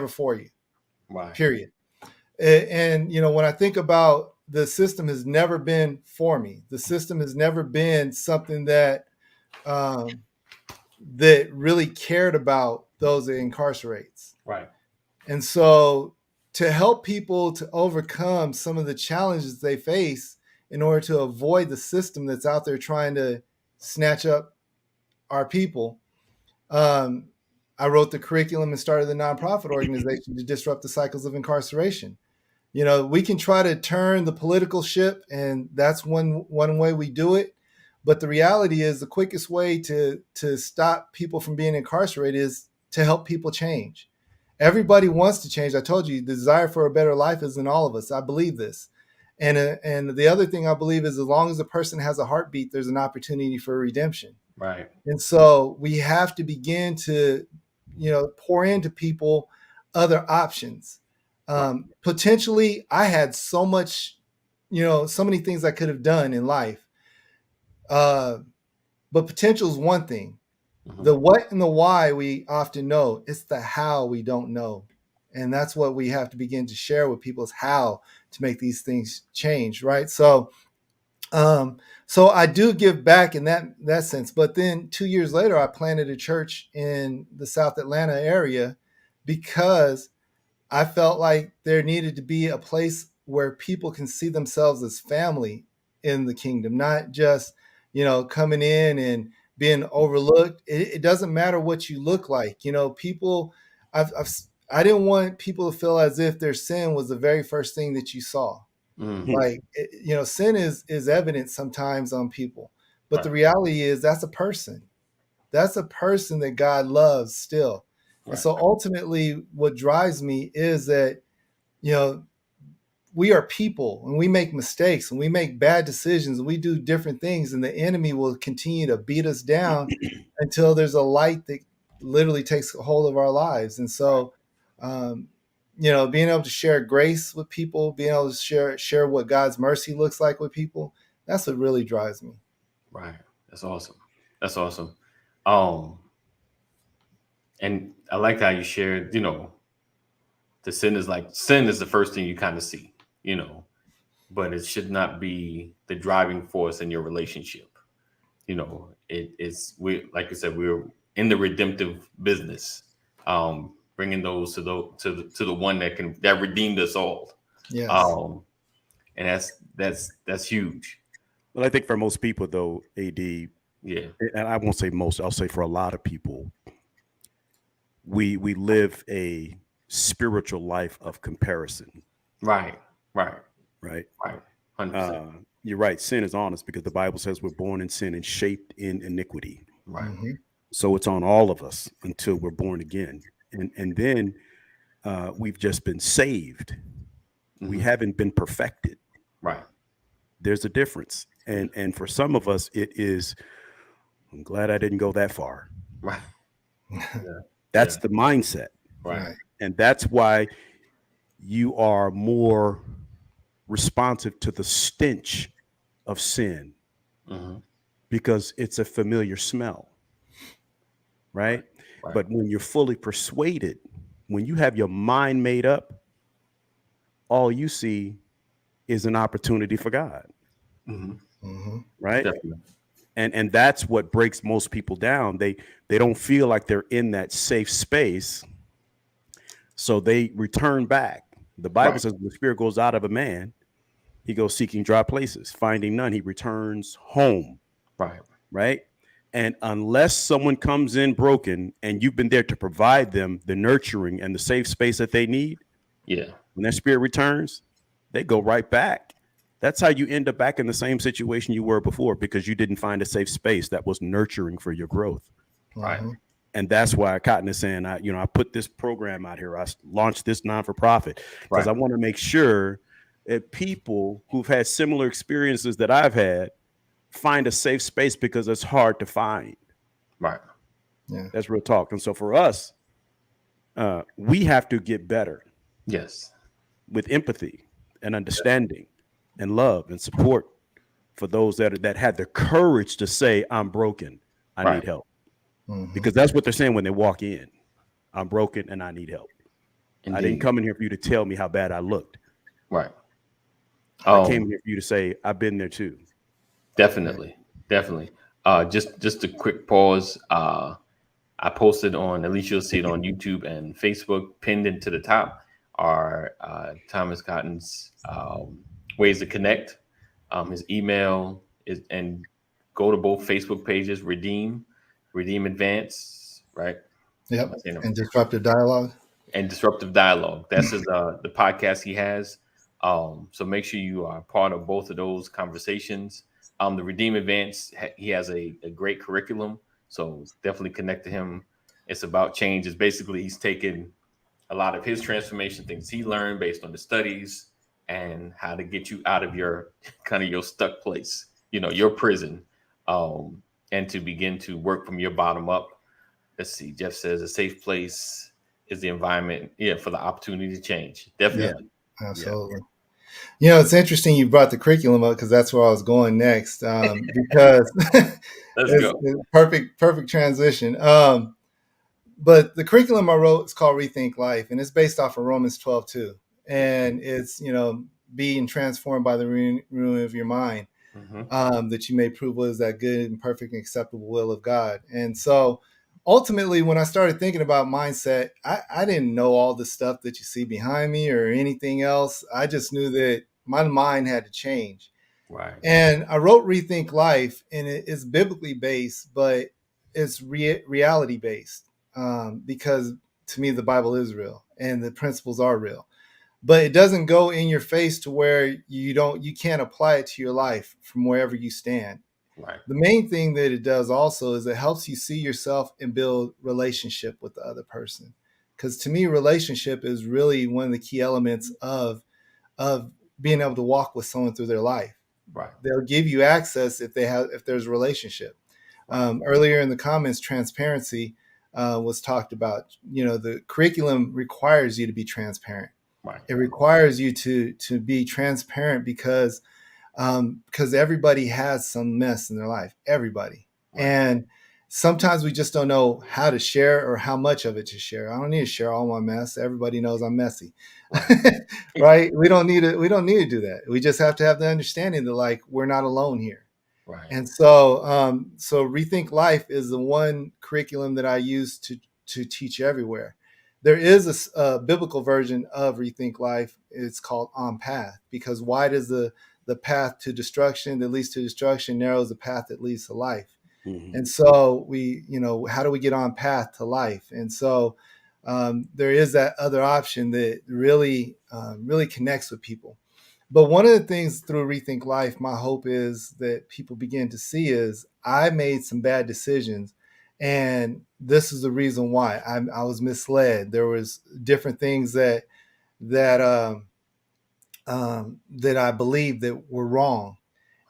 for you. Right. Period. And when I think about the system has never been for me. The system has never been something that really cared about those it incarcerates. Right. And so to help people to overcome some of the challenges they face in order to avoid the system that's out there trying to snatch up our people, I wrote the curriculum and started the nonprofit organization to disrupt the cycles of incarceration. We can try to turn the political ship, and that's one way we do it. But the reality is the quickest way to stop people from being incarcerated is to help people change. Everybody wants to change. I told you, the desire for a better life is in all of us. I believe this. And the other thing I believe is as long as a person has a heartbeat, there's an opportunity for redemption. Right. And so we have to begin to, pour into people other options. Potentially, I had so much so many things I could have done in life. But potential is one thing. Mhm. The what and the why we often know. It's the how we don't know. And that's what we have to begin to share with people, is how to make these things change, right? So I do give back in that sense. But then 2 years later, I planted a church in the South Atlanta area because I felt like there needed to be a place where people can see themselves as family in the kingdom, not just, coming in and being overlooked. It doesn't matter what you look like. People, I didn't want people to feel as if their sin was the very first thing that you saw. Mhm. Like, sin is evident sometimes on people, but the Right. reality is that's a person. That's a person that God loves still. And Right. so ultimately what drives me is that, you know, we are people and we make mistakes and we make bad decisions and we do different things, and the enemy will continue to beat us down until there's a light that literally takes a hold of our lives. And so, um, being able to share grace with people, being able to share what God's mercy looks like with people, that's what really drives me. Right. That's awesome. That's awesome. Um, and I liked how you shared, the sin is the first thing you kind of see, but it should not be the driving force in your relationship. We, like you said, we're in the redemptive business, bringing those to the one that redeemed us all. Yes. And that's huge. Well, I think for most people, though, AD, Yeah. and I won't say most, I'll say for a lot of people, we live a spiritual life of comparison. Right. Right. 100%. You're right. Sin is on us because the Bible says we're born in sin and shaped in iniquity. Right. Mhm. So it's on all of us until we're born again. And then we've just been saved. We Mhm. haven't been perfected. Right. There's a difference. And for some of us, it is, I'm glad I didn't go that far. Right. That's Yeah. the mindset. Right. And that's why you are more responsive to the stench of sin, Mhm. because it's a familiar smell. Right? Right. But when you're fully persuaded, when you have your mind made up, all you see is an opportunity for God. Mhm. Mhm. Right? Definitely. And that's what breaks most people down. They don't feel like they're in that safe space, so they return back. The Bible Right. says when the spirit goes out of a man, he goes seeking dry places, finding none, he returns home. Right. Right? And unless someone comes in broken and you've been there to provide them the nurturing and the safe space that they need, Yeah. when that spirit returns, they go right back. That's how you end up back in the same situation you were before, because you didn't find a safe space that was nurturing for your growth. Right. Mhm. And that's why Cotton is saying, I put this program out here. I launched this non-for-profit because Right. I want to make sure that people who've had similar experiences that I've had find a safe space, because it's hard to find. Right. Yeah. That's real talk. And so for us, we have to get better Yes. with empathy and understanding and love and support for those that had the courage to say, I'm broken, I Right. need help. Mhm. Because that's what they're saying when they walk in. I'm broken and I need help. I didn't Indeed. come in here for you to tell me how bad I looked. Right. I came here for you to say, I've been there too. Definitely. Just a quick pause. I posted on, at least you'll see it on YouTube and Facebook, pinned into the top are Thomas Cotton's ways to connect. His email is, and go to both Facebook pages, Redeem Advance, right? Yep. That's in And disruptive dialogue. and Disruptive Dialogue. That's his the podcast he has. So make sure you are part of both of those conversations. The Redeem Advance, he has a great curriculum, so definitely connect to him. It's about change. It's basically he's taken a lot of his transformation things he learned based on the studies and how to get you out of your kind of your stuck place, your prison, and to begin to work from your bottom up. Let's see. Jeff says a safe place is the environment, for the opportunity to change. Definitely. Absolutely. You know, it's interesting you brought the curriculum up because that's where I was going next. Because Let's go. it's perfect transition. But the curriculum I wrote is called Rethink Life, and it's based off of Romans 12 too. And it's, being transformed by the renewing of your mind, that you may prove what is that good and perfect and acceptable will of God. And so ultimately, when I started thinking about mindset, I didn't know all the stuff that you see behind me or anything else. I just knew that my mind had to change. Right. And I wrote Rethink Life, and it's biblically based, but it's reality based, because to me, the Bible is real and the principles are real. But it doesn't go in your face to where you can't apply it to your life from wherever you stand. Right. The main thing that it does also is it helps you see yourself and build relationship with the other person. Because to me, relationship is really one of the key elements of being able to walk with someone through their life. Right. They'll give you access if there's a relationship. Earlier in the comments, transparency was talked about. The curriculum requires you to be transparent. Right. It requires you to be transparent because everybody has some mess in their life, everybody. Right. And sometimes we just don't know how to share or how much of it to share. I don't need to share all my mess. Everybody knows I'm messy, right? We don't need to do that. We just have to have the understanding that we're not alone here. Right. And so Rethink Life is the one curriculum that I use to teach everywhere. There is a biblical version of Rethink Life. It's called On Path, because wide is the path to destruction that leads to destruction, narrow is the path that leads to life. Mm-hmm. And so how do we get on path to life? And so there is that other option that really connects with people. But one of the things through Rethink Life, my hope is that people begin to see is I made some bad decisions. And this is the reason why I was misled. There was different things that I believed that were wrong.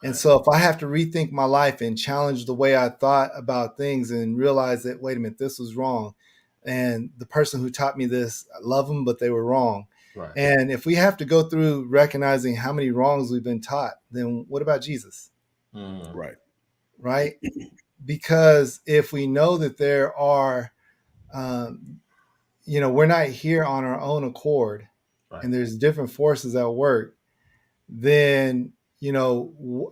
And so if I have to rethink my life and challenge the way I thought about things and realize that, wait a minute, this was wrong. And the person who taught me this, I love them, but they were wrong. Right. And if we have to go through recognizing how many wrongs we've been taught, then what about Jesus? Right. Right. Because if we know that there are, we're not here on our own accord, right, and there's different forces at work, then,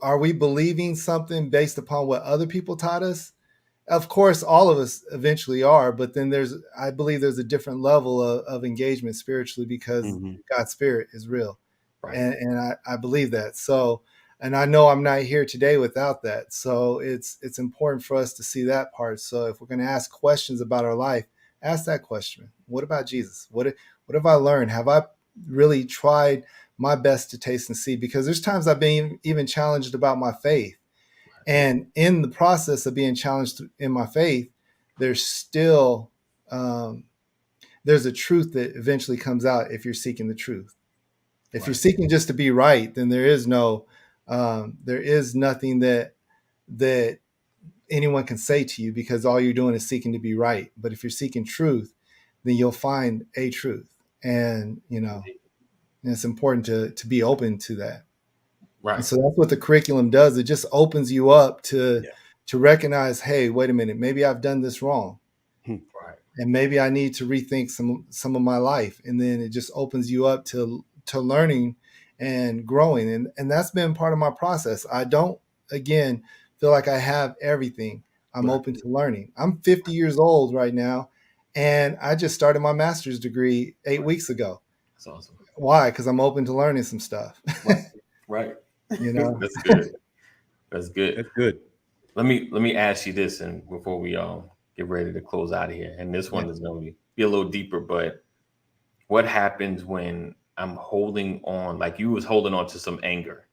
are we believing something based upon what other people taught us? Of course, all of us eventually are, but then I believe there's a different level of engagement spiritually because God's spirit is real. Right. And I believe that. So, and I know I'm not here today without that. So it's important for us to see that part. So if we're going to ask questions about our life, ask that question. What about Jesus? What have I learned? Have I really tried my best to taste and see? Because there's times I've been even challenged about my faith. And in the process of being challenged in my faith, there's still there's a truth that eventually comes out if you're seeking the truth. If you're seeking just to be right, then there is nothing that anyone can say to you, because all you're doing is seeking to be right. But if you're seeking truth, then you'll find a truth. And, it's important to be open to that. Right. And so that's what the curriculum does. It just opens you up to recognize, hey, wait a minute, maybe I've done this wrong. Right. And maybe I need to rethink some of my life. And then it just opens you up to learning and growing. And that's been part of my process. I don't, again, feel like I have everything. I'm open to learning. I'm 50 years old right now, and I just started my master's degree 8 weeks ago. That's awesome. Why? Because I'm open to learning some stuff. Right. That's good. That's good. That's good. Let me ask you this, and before we get ready to close out of here, and this one is going to be a little deeper, but what happens when I'm holding on, like you was holding on to some anger?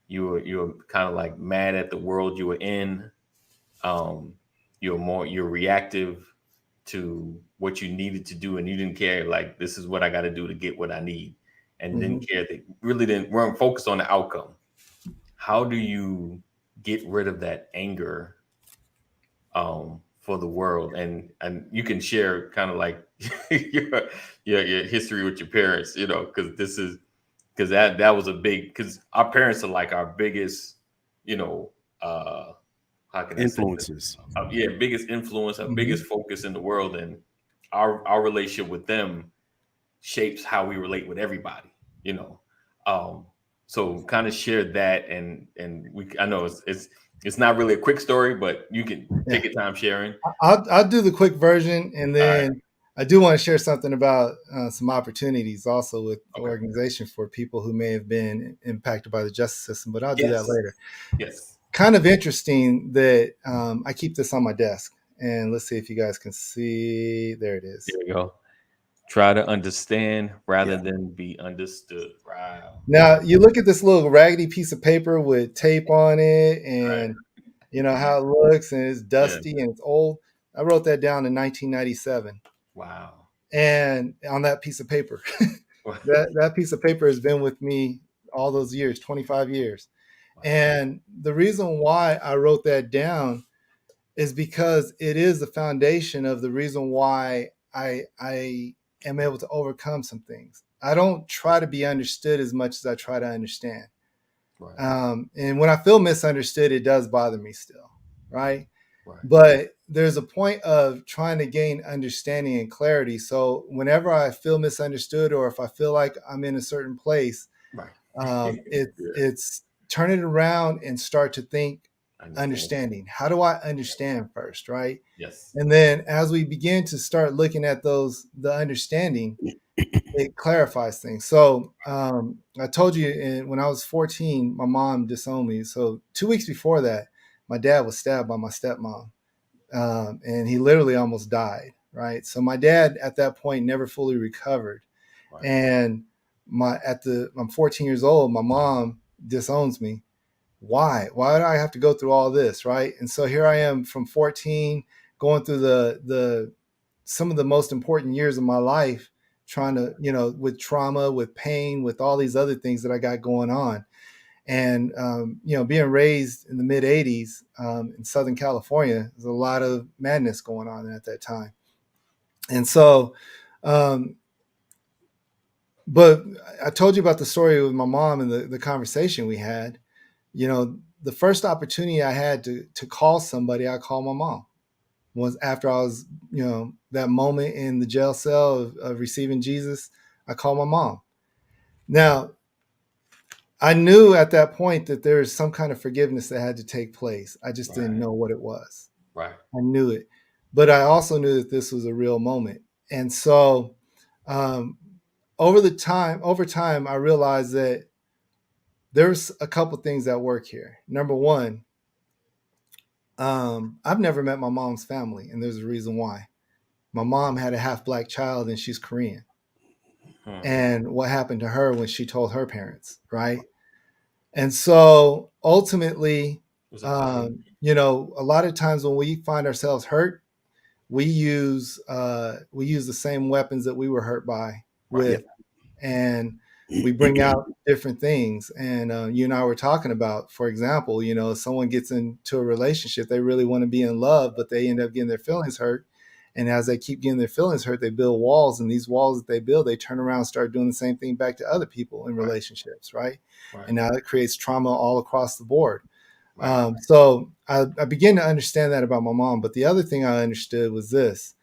You were kind of like mad at the world you were in. You're reactive to what you needed to do, and you didn't care, like, this is what I got to do to get what I need, and didn't care, that really weren't focused on the outcome. How do you get rid of that anger for the world? And you can share kind of like your history with your parents, because this is because that was a big, because our parents are like our biggest, you know, how can I say this? Influences. Yeah, biggest influence, our Mhm. biggest focus in the world, and our relationship with them shapes how we relate with everybody, you know. So kind of share that, and we, I know it's not really a quick story, but you can Yeah. take your time sharing. I'll do the quick version, and All right. then I do want to share something about some opportunities also with the Okay. organization for people who may have been impacted by the justice system, but I'll do that Yes. later. Yes. Kind of interesting that I keep this on my desk, and let's see if you guys can see. There it is. There you go. Try to understand rather Yeah. than be understood. Wow. Now you look at this little raggedy piece of paper with tape on it, Right. and you know how it looks, and it's Yeah. dusty and it's old. I wrote that down in 1997, Wow. and on that piece of paper. That piece of paper has been with me all those years, 25 years. And the reason why I wrote that down is because it is the foundation of the reason why I am able to overcome some things. I don't try to be understood as much as I try to understand. Right. And when I feel misunderstood, it does bother me still, right? Right. But there's a point of trying to gain understanding and clarity. So whenever I feel misunderstood, or if I feel like I'm in a certain place, Right. it's Yeah. it's turn it around and start to think Understand. understanding. How do I understand first, right? Yes. And then as we begin to start looking at the understanding, it clarifies things. So I told you when I was 14, my mom disowned me. So 2 weeks before that, my dad was stabbed by my stepmom, and he literally almost died. Right. So my dad at that point never fully recovered, Right. and I'm 14 years old. My mom disowns me. Why? Why do I have to go through all this? Right. And so here I am from 14, going through the some of the most important years of my life, trying to, with trauma, with pain, with all these other things that I got going on. And, being raised in the mid 80s in Southern California, there's a lot of madness going on at that time. And so, but I told you about the story with my mom and the conversation we had. The first opportunity I had to call somebody, I called my mom. Was after I was, that moment in the jail cell of receiving Jesus, I called my mom. Now, I knew at that point that there was some kind of forgiveness that had to take place. I just didn't know what it was. Right. I knew it, but I also knew that this was a real moment. And so, over time, I realized that there's a couple things that work here. Number one, I've never met my mom's family, and there's a reason why. My mom had a half black child, and she's Korean. And what happened to her when she told her parents, right? And so ultimately, a lot of times when we find ourselves hurt, we use the same weapons that we were hurt by with, and we bring out different things. And you and I were talking about, for example, if someone gets into a relationship, they really want to be in love, but they end up getting their feelings hurt. And as they keep getting their feelings hurt, they build walls, and these walls that they build, they turn around and start doing the same thing back to other people in relationships, right? And now it creates trauma all across the board. So I began to understand that about my mom. But the other thing I understood was this: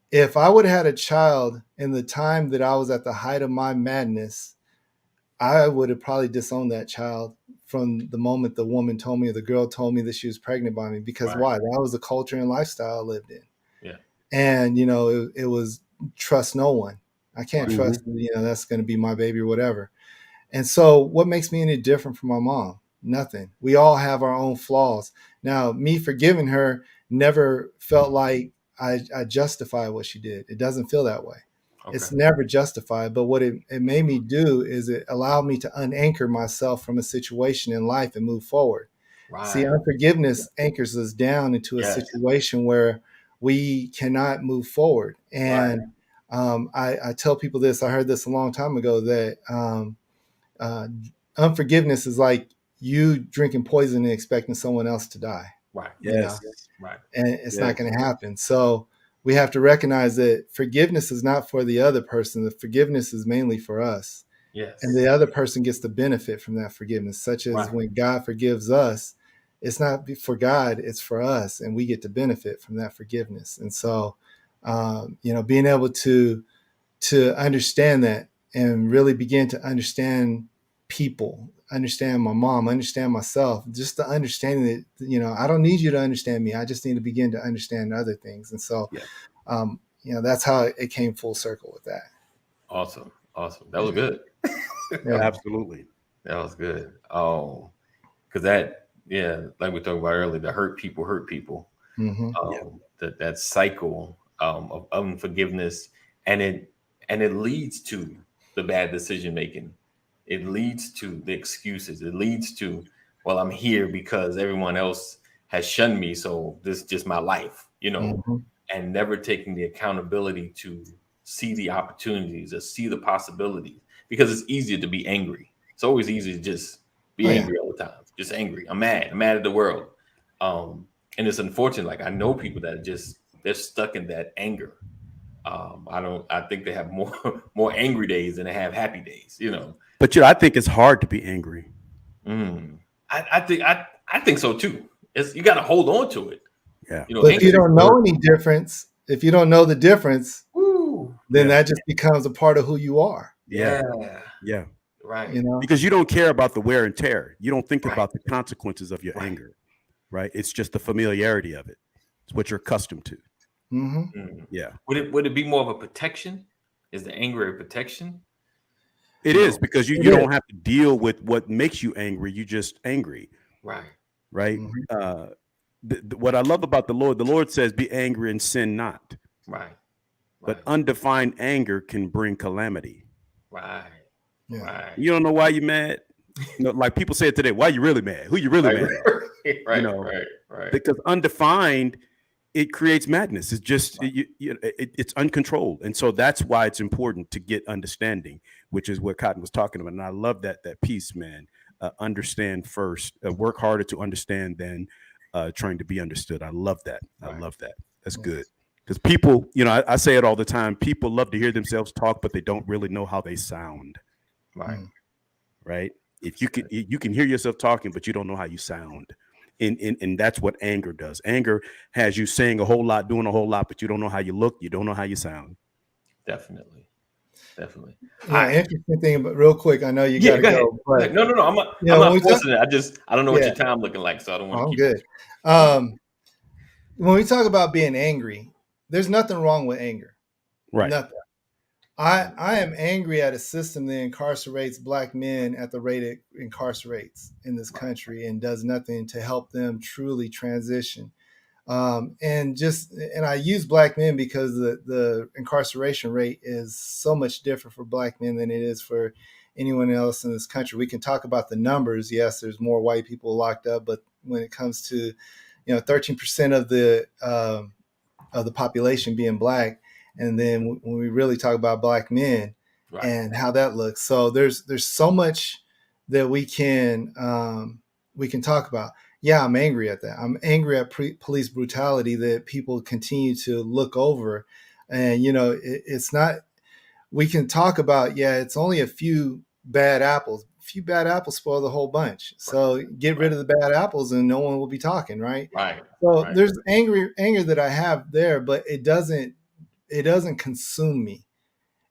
if I would have had a child in the time that I was at the height of my madness, I would have probably disowned that child from the moment the woman told me, or the girl told me that she was pregnant by me. Because why? That was the culture and lifestyle I lived in. Yeah. And, it was trust no one. I can't trust, that's going to be my baby or whatever. And so what makes me any different from my mom? Nothing. We all have our own flaws. Now, me forgiving her never felt like I justified what she did. It doesn't feel that way. Okay. It's never justified. But what it made me do is it allowed me to unanchor myself from a situation in life and move forward. Right. See, unforgiveness anchors us down into a situation where we cannot move forward. And I tell people this, I heard this a long time ago, that unforgiveness is like you drinking poison and expecting someone else to die. Right. Yes. Right. And it's not going to happen. So we have to recognize that forgiveness is not for the other person. The forgiveness is mainly for us. and Yes. the other person gets to benefit from that forgiveness, such as Right. when God forgives us, it's not for God, it's for us, and we get to benefit from that forgiveness. And so, being able to understand that and really begin to understand people, understand my mom, understand myself, just the understanding that, I don't need you to understand me. I just need to begin to understand other things. And so, Yeah. that's how it came full circle with that. Awesome. Awesome. That was good. Yeah. Absolutely. That was good. Oh, because that, yeah, like we talked about earlier, the hurt people. Hmm. Yeah. That cycle of unforgiveness, and it leads to the bad decision making. It leads to the excuses. It leads to, well, I'm here because everyone else has shunned me, so this is just my life, Hmm. and never taking the accountability to see the opportunities or see the possibilities, because it's easier to be angry. It's always easy to just be Oh yeah. angry all the time, just angry. I'm mad. I'm mad at the world. And it's unfortunate. Like, I know people that they're stuck in that anger. I think they have more more angry days than they have happy days. But I think it's hard to be angry. Mm. I think so too. You got to hold on to it. Yeah. But if Anger you takes don't work. know any difference, if you don't know the difference, Woo. then Yeah. that just becomes a part of who you are. Yeah. Yeah. Yeah. Right. Because you don't care about the wear and tear. You don't think Right. about the consequences of your Right. anger, right? It's just the familiarity of it. It's what you're accustomed to. Hmm. Mm. Yeah. Would it be more of a protection? Is the anger a protection? It You is know, because It you is. don't have to deal with what makes you angry. You just angry, Right. right? Mhm. What I love about the Lord says, be angry and sin not. Right. But Right. undefined anger can bring calamity. Right. Yeah. Right. You don't know why you're mad. Like people say it today, why you really mad? Who you really Right. mad at? Right. know, Right. Right. Because undefined, it creates madness. It's just it's uncontrolled, and so that's why it's important to get understanding, which is what Cotton was talking about. And I love that piece, man. Understand first, work harder to understand than trying to be understood. I love that. I Right. love that. That's Yes. good. Because people, I say it all the time. People love to hear themselves talk, but they don't really know how they sound. Right. Right? If you can hear yourself talking, but you don't know how you sound. And that's what anger does. Anger has you saying a whole lot, doing a whole lot, but you don't know how you look, you don't know how you sound. Definitely. Definitely. Interesting thing, but real quick, I know you Yeah, got to go ahead. go, but No. I'm when not we talk, forcing it. I don't know what yeah, your time looking like, so I don't want to I'm keep. good. When we talk about being angry, there's nothing wrong with anger. Right. Nothing. I am angry at a system that incarcerates Black men at the rate it incarcerates in this country and does nothing to help them truly transition. And I use Black men because the incarceration rate is so much different for Black men than it is for anyone else in this country. We can talk about the numbers. Yes, there's more white people locked up, but when it comes to 13% of the population being Black, and then when we really talk about Black men Right. and how that looks, so there's so much that we can talk about. Yeah, I'm angry at that. I'm angry at police brutality that people continue to look over, and it's not. We can talk about, yeah, it's only a few bad apples. A few bad apples spoil the whole bunch. So get rid of the bad apples, and no one will be talking, right? Right. So Right. there's anger that I have there, but it doesn't consume me.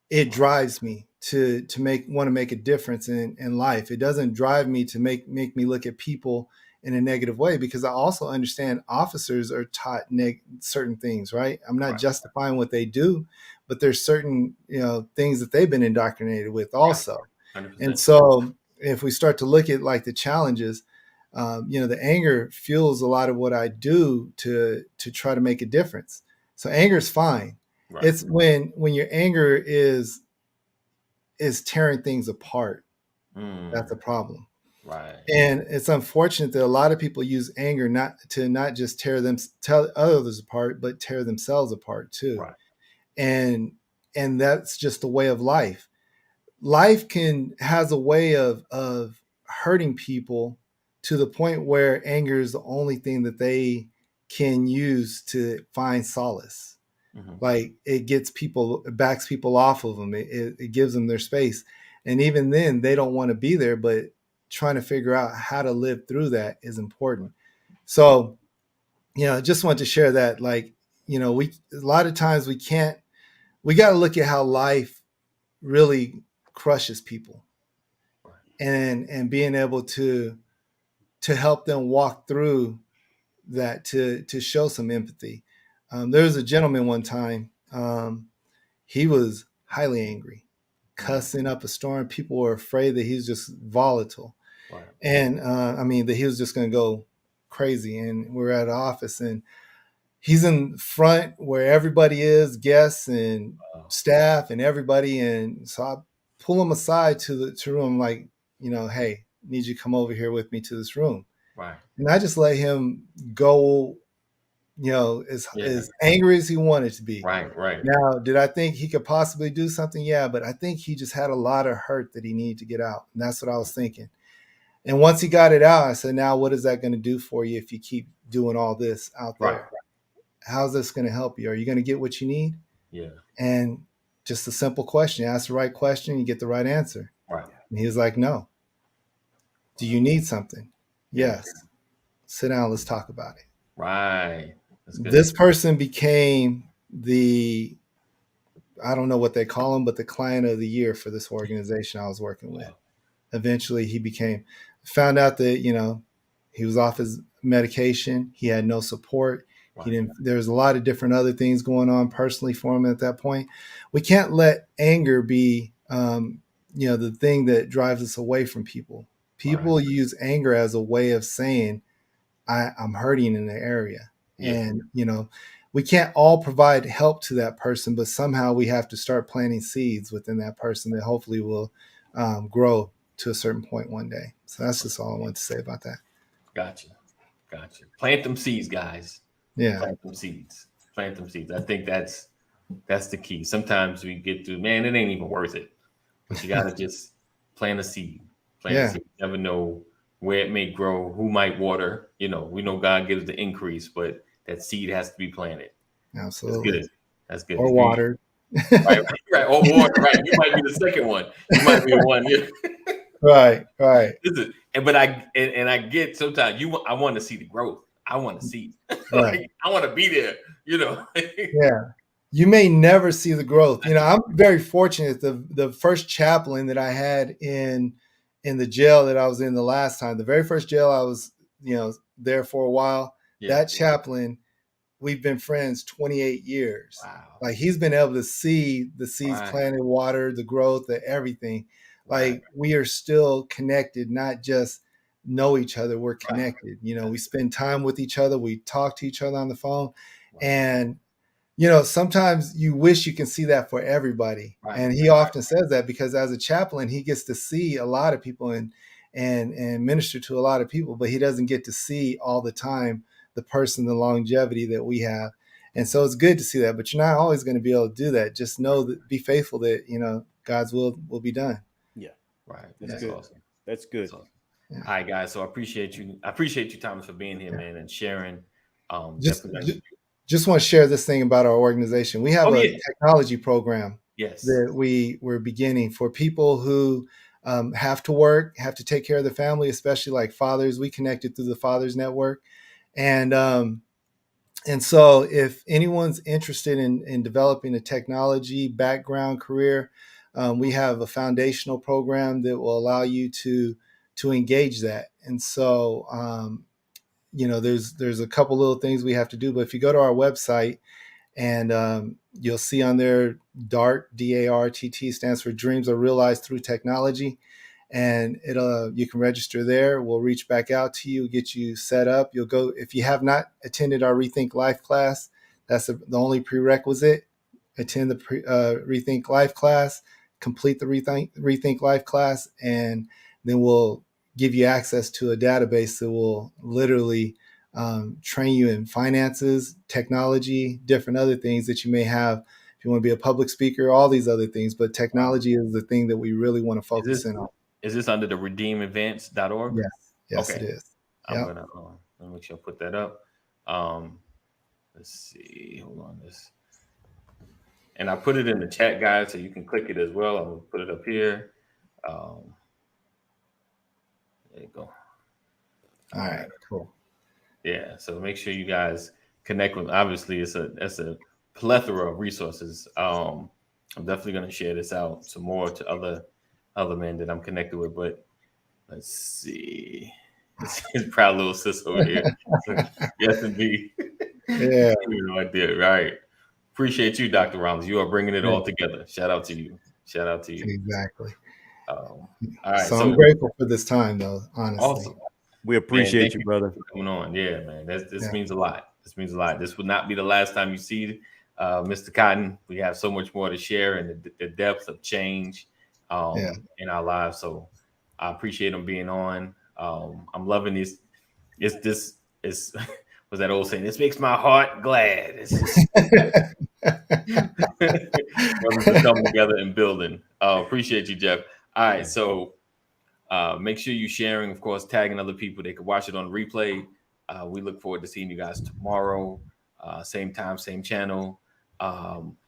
It drives me to want to make a difference in life. It doesn't drive me to make me look at people in a negative way, because I also understand officers are taught certain things, right? I'm not Right. justifying what they do, but there's certain things that they've been indoctrinated with also. 100%. And so if we start to look at like the challenges, the anger fuels a lot of what I do to try to make a difference. So anger is fine. Right. It's when your anger is tearing things apart. That's a problem. Right. And it's unfortunate that a lot of people use anger not just tear others apart, but tear themselves apart too. Right. And that's just a way of life. Life has a way of hurting people to the point where anger is the only thing that they can use to find solace. Mhm. Like it backs people off of them. It gives them their space. And even then, they don't want to be there, but trying to figure out how to live through that is important. So, just want to share that, like, a lot of times we got to look at how life really crushes people, and being able to help them walk through that, to show some empathy. There was a gentleman one time, he was highly angry, cussing up a storm. People were afraid that he was just volatile. Right. And that he was just going to go crazy. And we're at an office, and he's in front where everybody is, guests and staff and everybody. And so I pull him aside to the room, like, hey, need you to come over here with me to this room. Right. And I just let him go, as angry as he wanted to be. Right. Now, did I think he could possibly do something? Yeah, but I think he just had a lot of hurt that he needed to get out. And that's what I was thinking. And once he got it out, I said, now what is that going to do for you if you keep doing all this out there? Right. How's this going to help you? Are you going to get what you need? Yeah. And just a simple question. You ask the right question, you get the right answer. Right. And he was like, no. Do you need something? Yes. Sit down. Let's talk about it. Right. That's good. This person became I don't know what they call him, but the client of the year for this organization I was working with. Eventually he found out that, he was off his medication. He had no support. Right. There's a lot of different other things going on personally for him at that point. We can't let anger be, the thing that drives us away from people. People use anger as a way of saying, I'm hurting in the area. Yeah. And, we can't all provide help to that person, but somehow we have to start planting seeds within that person that hopefully will grow to a certain point one day. So that's just all I want to say about that. Gotcha. Plant them seeds, guys. Yeah. Plant them seeds. I think that's the key. Sometimes we get to, man, it ain't even worth it. But you got to just plant a seed. A seed. You never know where it may grow, who might water. We know God gives the increase, but that seed has to be planted. Absolutely. That's good. Or watered. Right. Or water. Right. You might be the second one. You might be the one. Yeah. Right. Listen, but I get sometimes I want to see the growth. I want to see. Right. I want to be there. Yeah. You may never see the growth. I'm very fortunate. The first chaplain that I had in the jail that I was in the last time, the very first jail I was, there for a while. That chaplain, we've been friends 28 years. Wow. Like, he's been able to see the seeds planted, water, the growth, everything. Like, we are still connected, not just know each other. We're connected. We spend time with each other. We talk to each other on the phone. And, sometimes you wish you can see that for everybody. And he often says that because as a chaplain, he gets to see a lot of people and minister to a lot of people, but he doesn't get to see all the time the person, the longevity that we have. And so it's good to see that, but you're not always going to be able to do that. Just know that, be faithful that, God's will be done. Yeah. Right. That's good. Awesome. That's good. Awesome. Yeah. All right, guys. So I appreciate you, Thomas, for being here, man, and sharing. Just want to share this thing about our organization. We have a technology program that we're beginning for people who have to work, have to take care of the family, especially like fathers. We connected through the Fathers Network. And so if anyone's interested in developing a technology background career, we have a foundational program that will allow you to engage that. And so, there's a couple little things we have to do, but if you go to our website and you'll see on there, DART, DARTT, stands for Dreams Are Realized Through Technology. And you can register there. We'll reach back out to you, get you set up. You'll go, if you have not attended our Rethink Life class, that's the only prerequisite. Attend the Rethink Life class, complete the Rethink Life class, and then we'll give you access to a database that will literally train you in finances, technology, different other things that you may have. If you want to be a public speaker, all these other things, but technology is the thing that we really want to focus in on. Is this under the redeemevents.org? Yes, okay. It is. I'm gonna let me make sure I put that up. Let's see. Hold on this. And I put it in the chat, guys, so you can click it as well. I'm gonna put it up here. There you go. All right, cool. Yeah, so make sure you guys connect with. Obviously, it's a plethora of resources. I'm definitely going to share this out some more to other men that I'm connected with. But let's see, his proud little sis over here. Yes, indeed. Yeah. No idea, right? Appreciate you, Dr. Rollins. You are bringing it all together. Shout out to you. Shout out to you. Exactly. All right, So I'm grateful for this time, though. Honestly. awesome. We appreciate thank you, brother. for coming on. Yeah, man. This Yeah. means a lot. This means a lot. This would not be the last time you see Mr. Cotton. We have so much more to share and the depth of change in our lives. So I appreciate him being on. I'm loving this. This is was that old saying? This makes my heart glad. It's just brothers are coming together and building. Appreciate you, Jeff. All right, so make sure you're sharing, of course, tagging other people. They can watch it on replay. We look forward to seeing you guys tomorrow. Same time, same channel.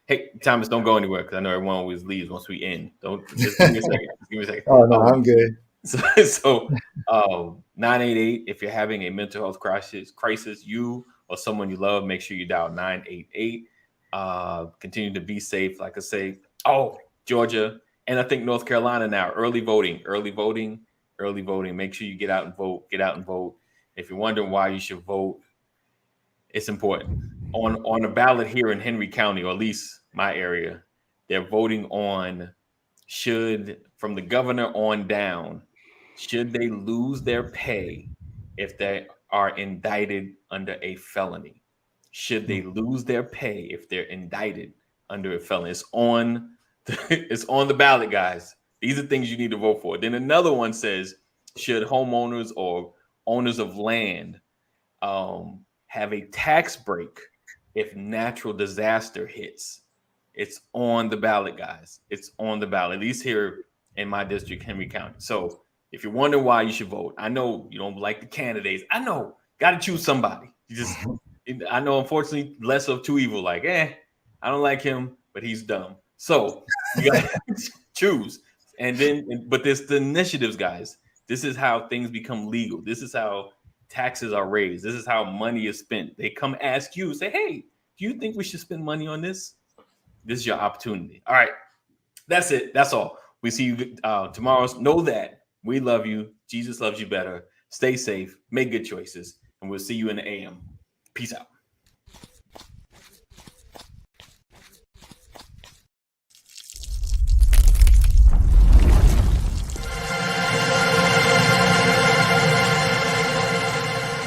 Hey, Thomas, don't go anywhere because I know everyone always leaves once we end. Don't just give me a second. Just give me a second. Oh no, I'm good. So 988. If you're having a mental health crisis, you or someone you love, make sure you dial 988. Continue to be safe. Like I say, Georgia. And I think North Carolina now, early voting. Make sure you get out and vote. If you're wondering why you should vote, it's important. On a ballot here in Henry County, or at least my area, they're voting on from the governor on down, should they lose their pay if they are indicted under a felony? Should they lose their pay if they're indicted under a felony? It's on the ballot, guys. These are things you need to vote for. Then another one says, should homeowners or owners of land have a tax break if natural disaster hits? It's on the ballot, guys. It's on the ballot, at least here in my district, Henry County. So if you're wondering why you should vote, I know you don't like the candidates. I know, got to choose somebody. I know, unfortunately, less of two evil. Like, I don't like him, but he's dumb. So you got to choose. But there's the initiatives, guys. This is how things become legal. This is how taxes are raised. This is how money is spent. They come ask you, say, hey, do you think we should spend money on this? This is your opportunity. All right. That's it. That's all. We see you tomorrow. Know that we love you. Jesus loves you better. Stay safe. Make good choices. And we'll see you in the AM. Peace out.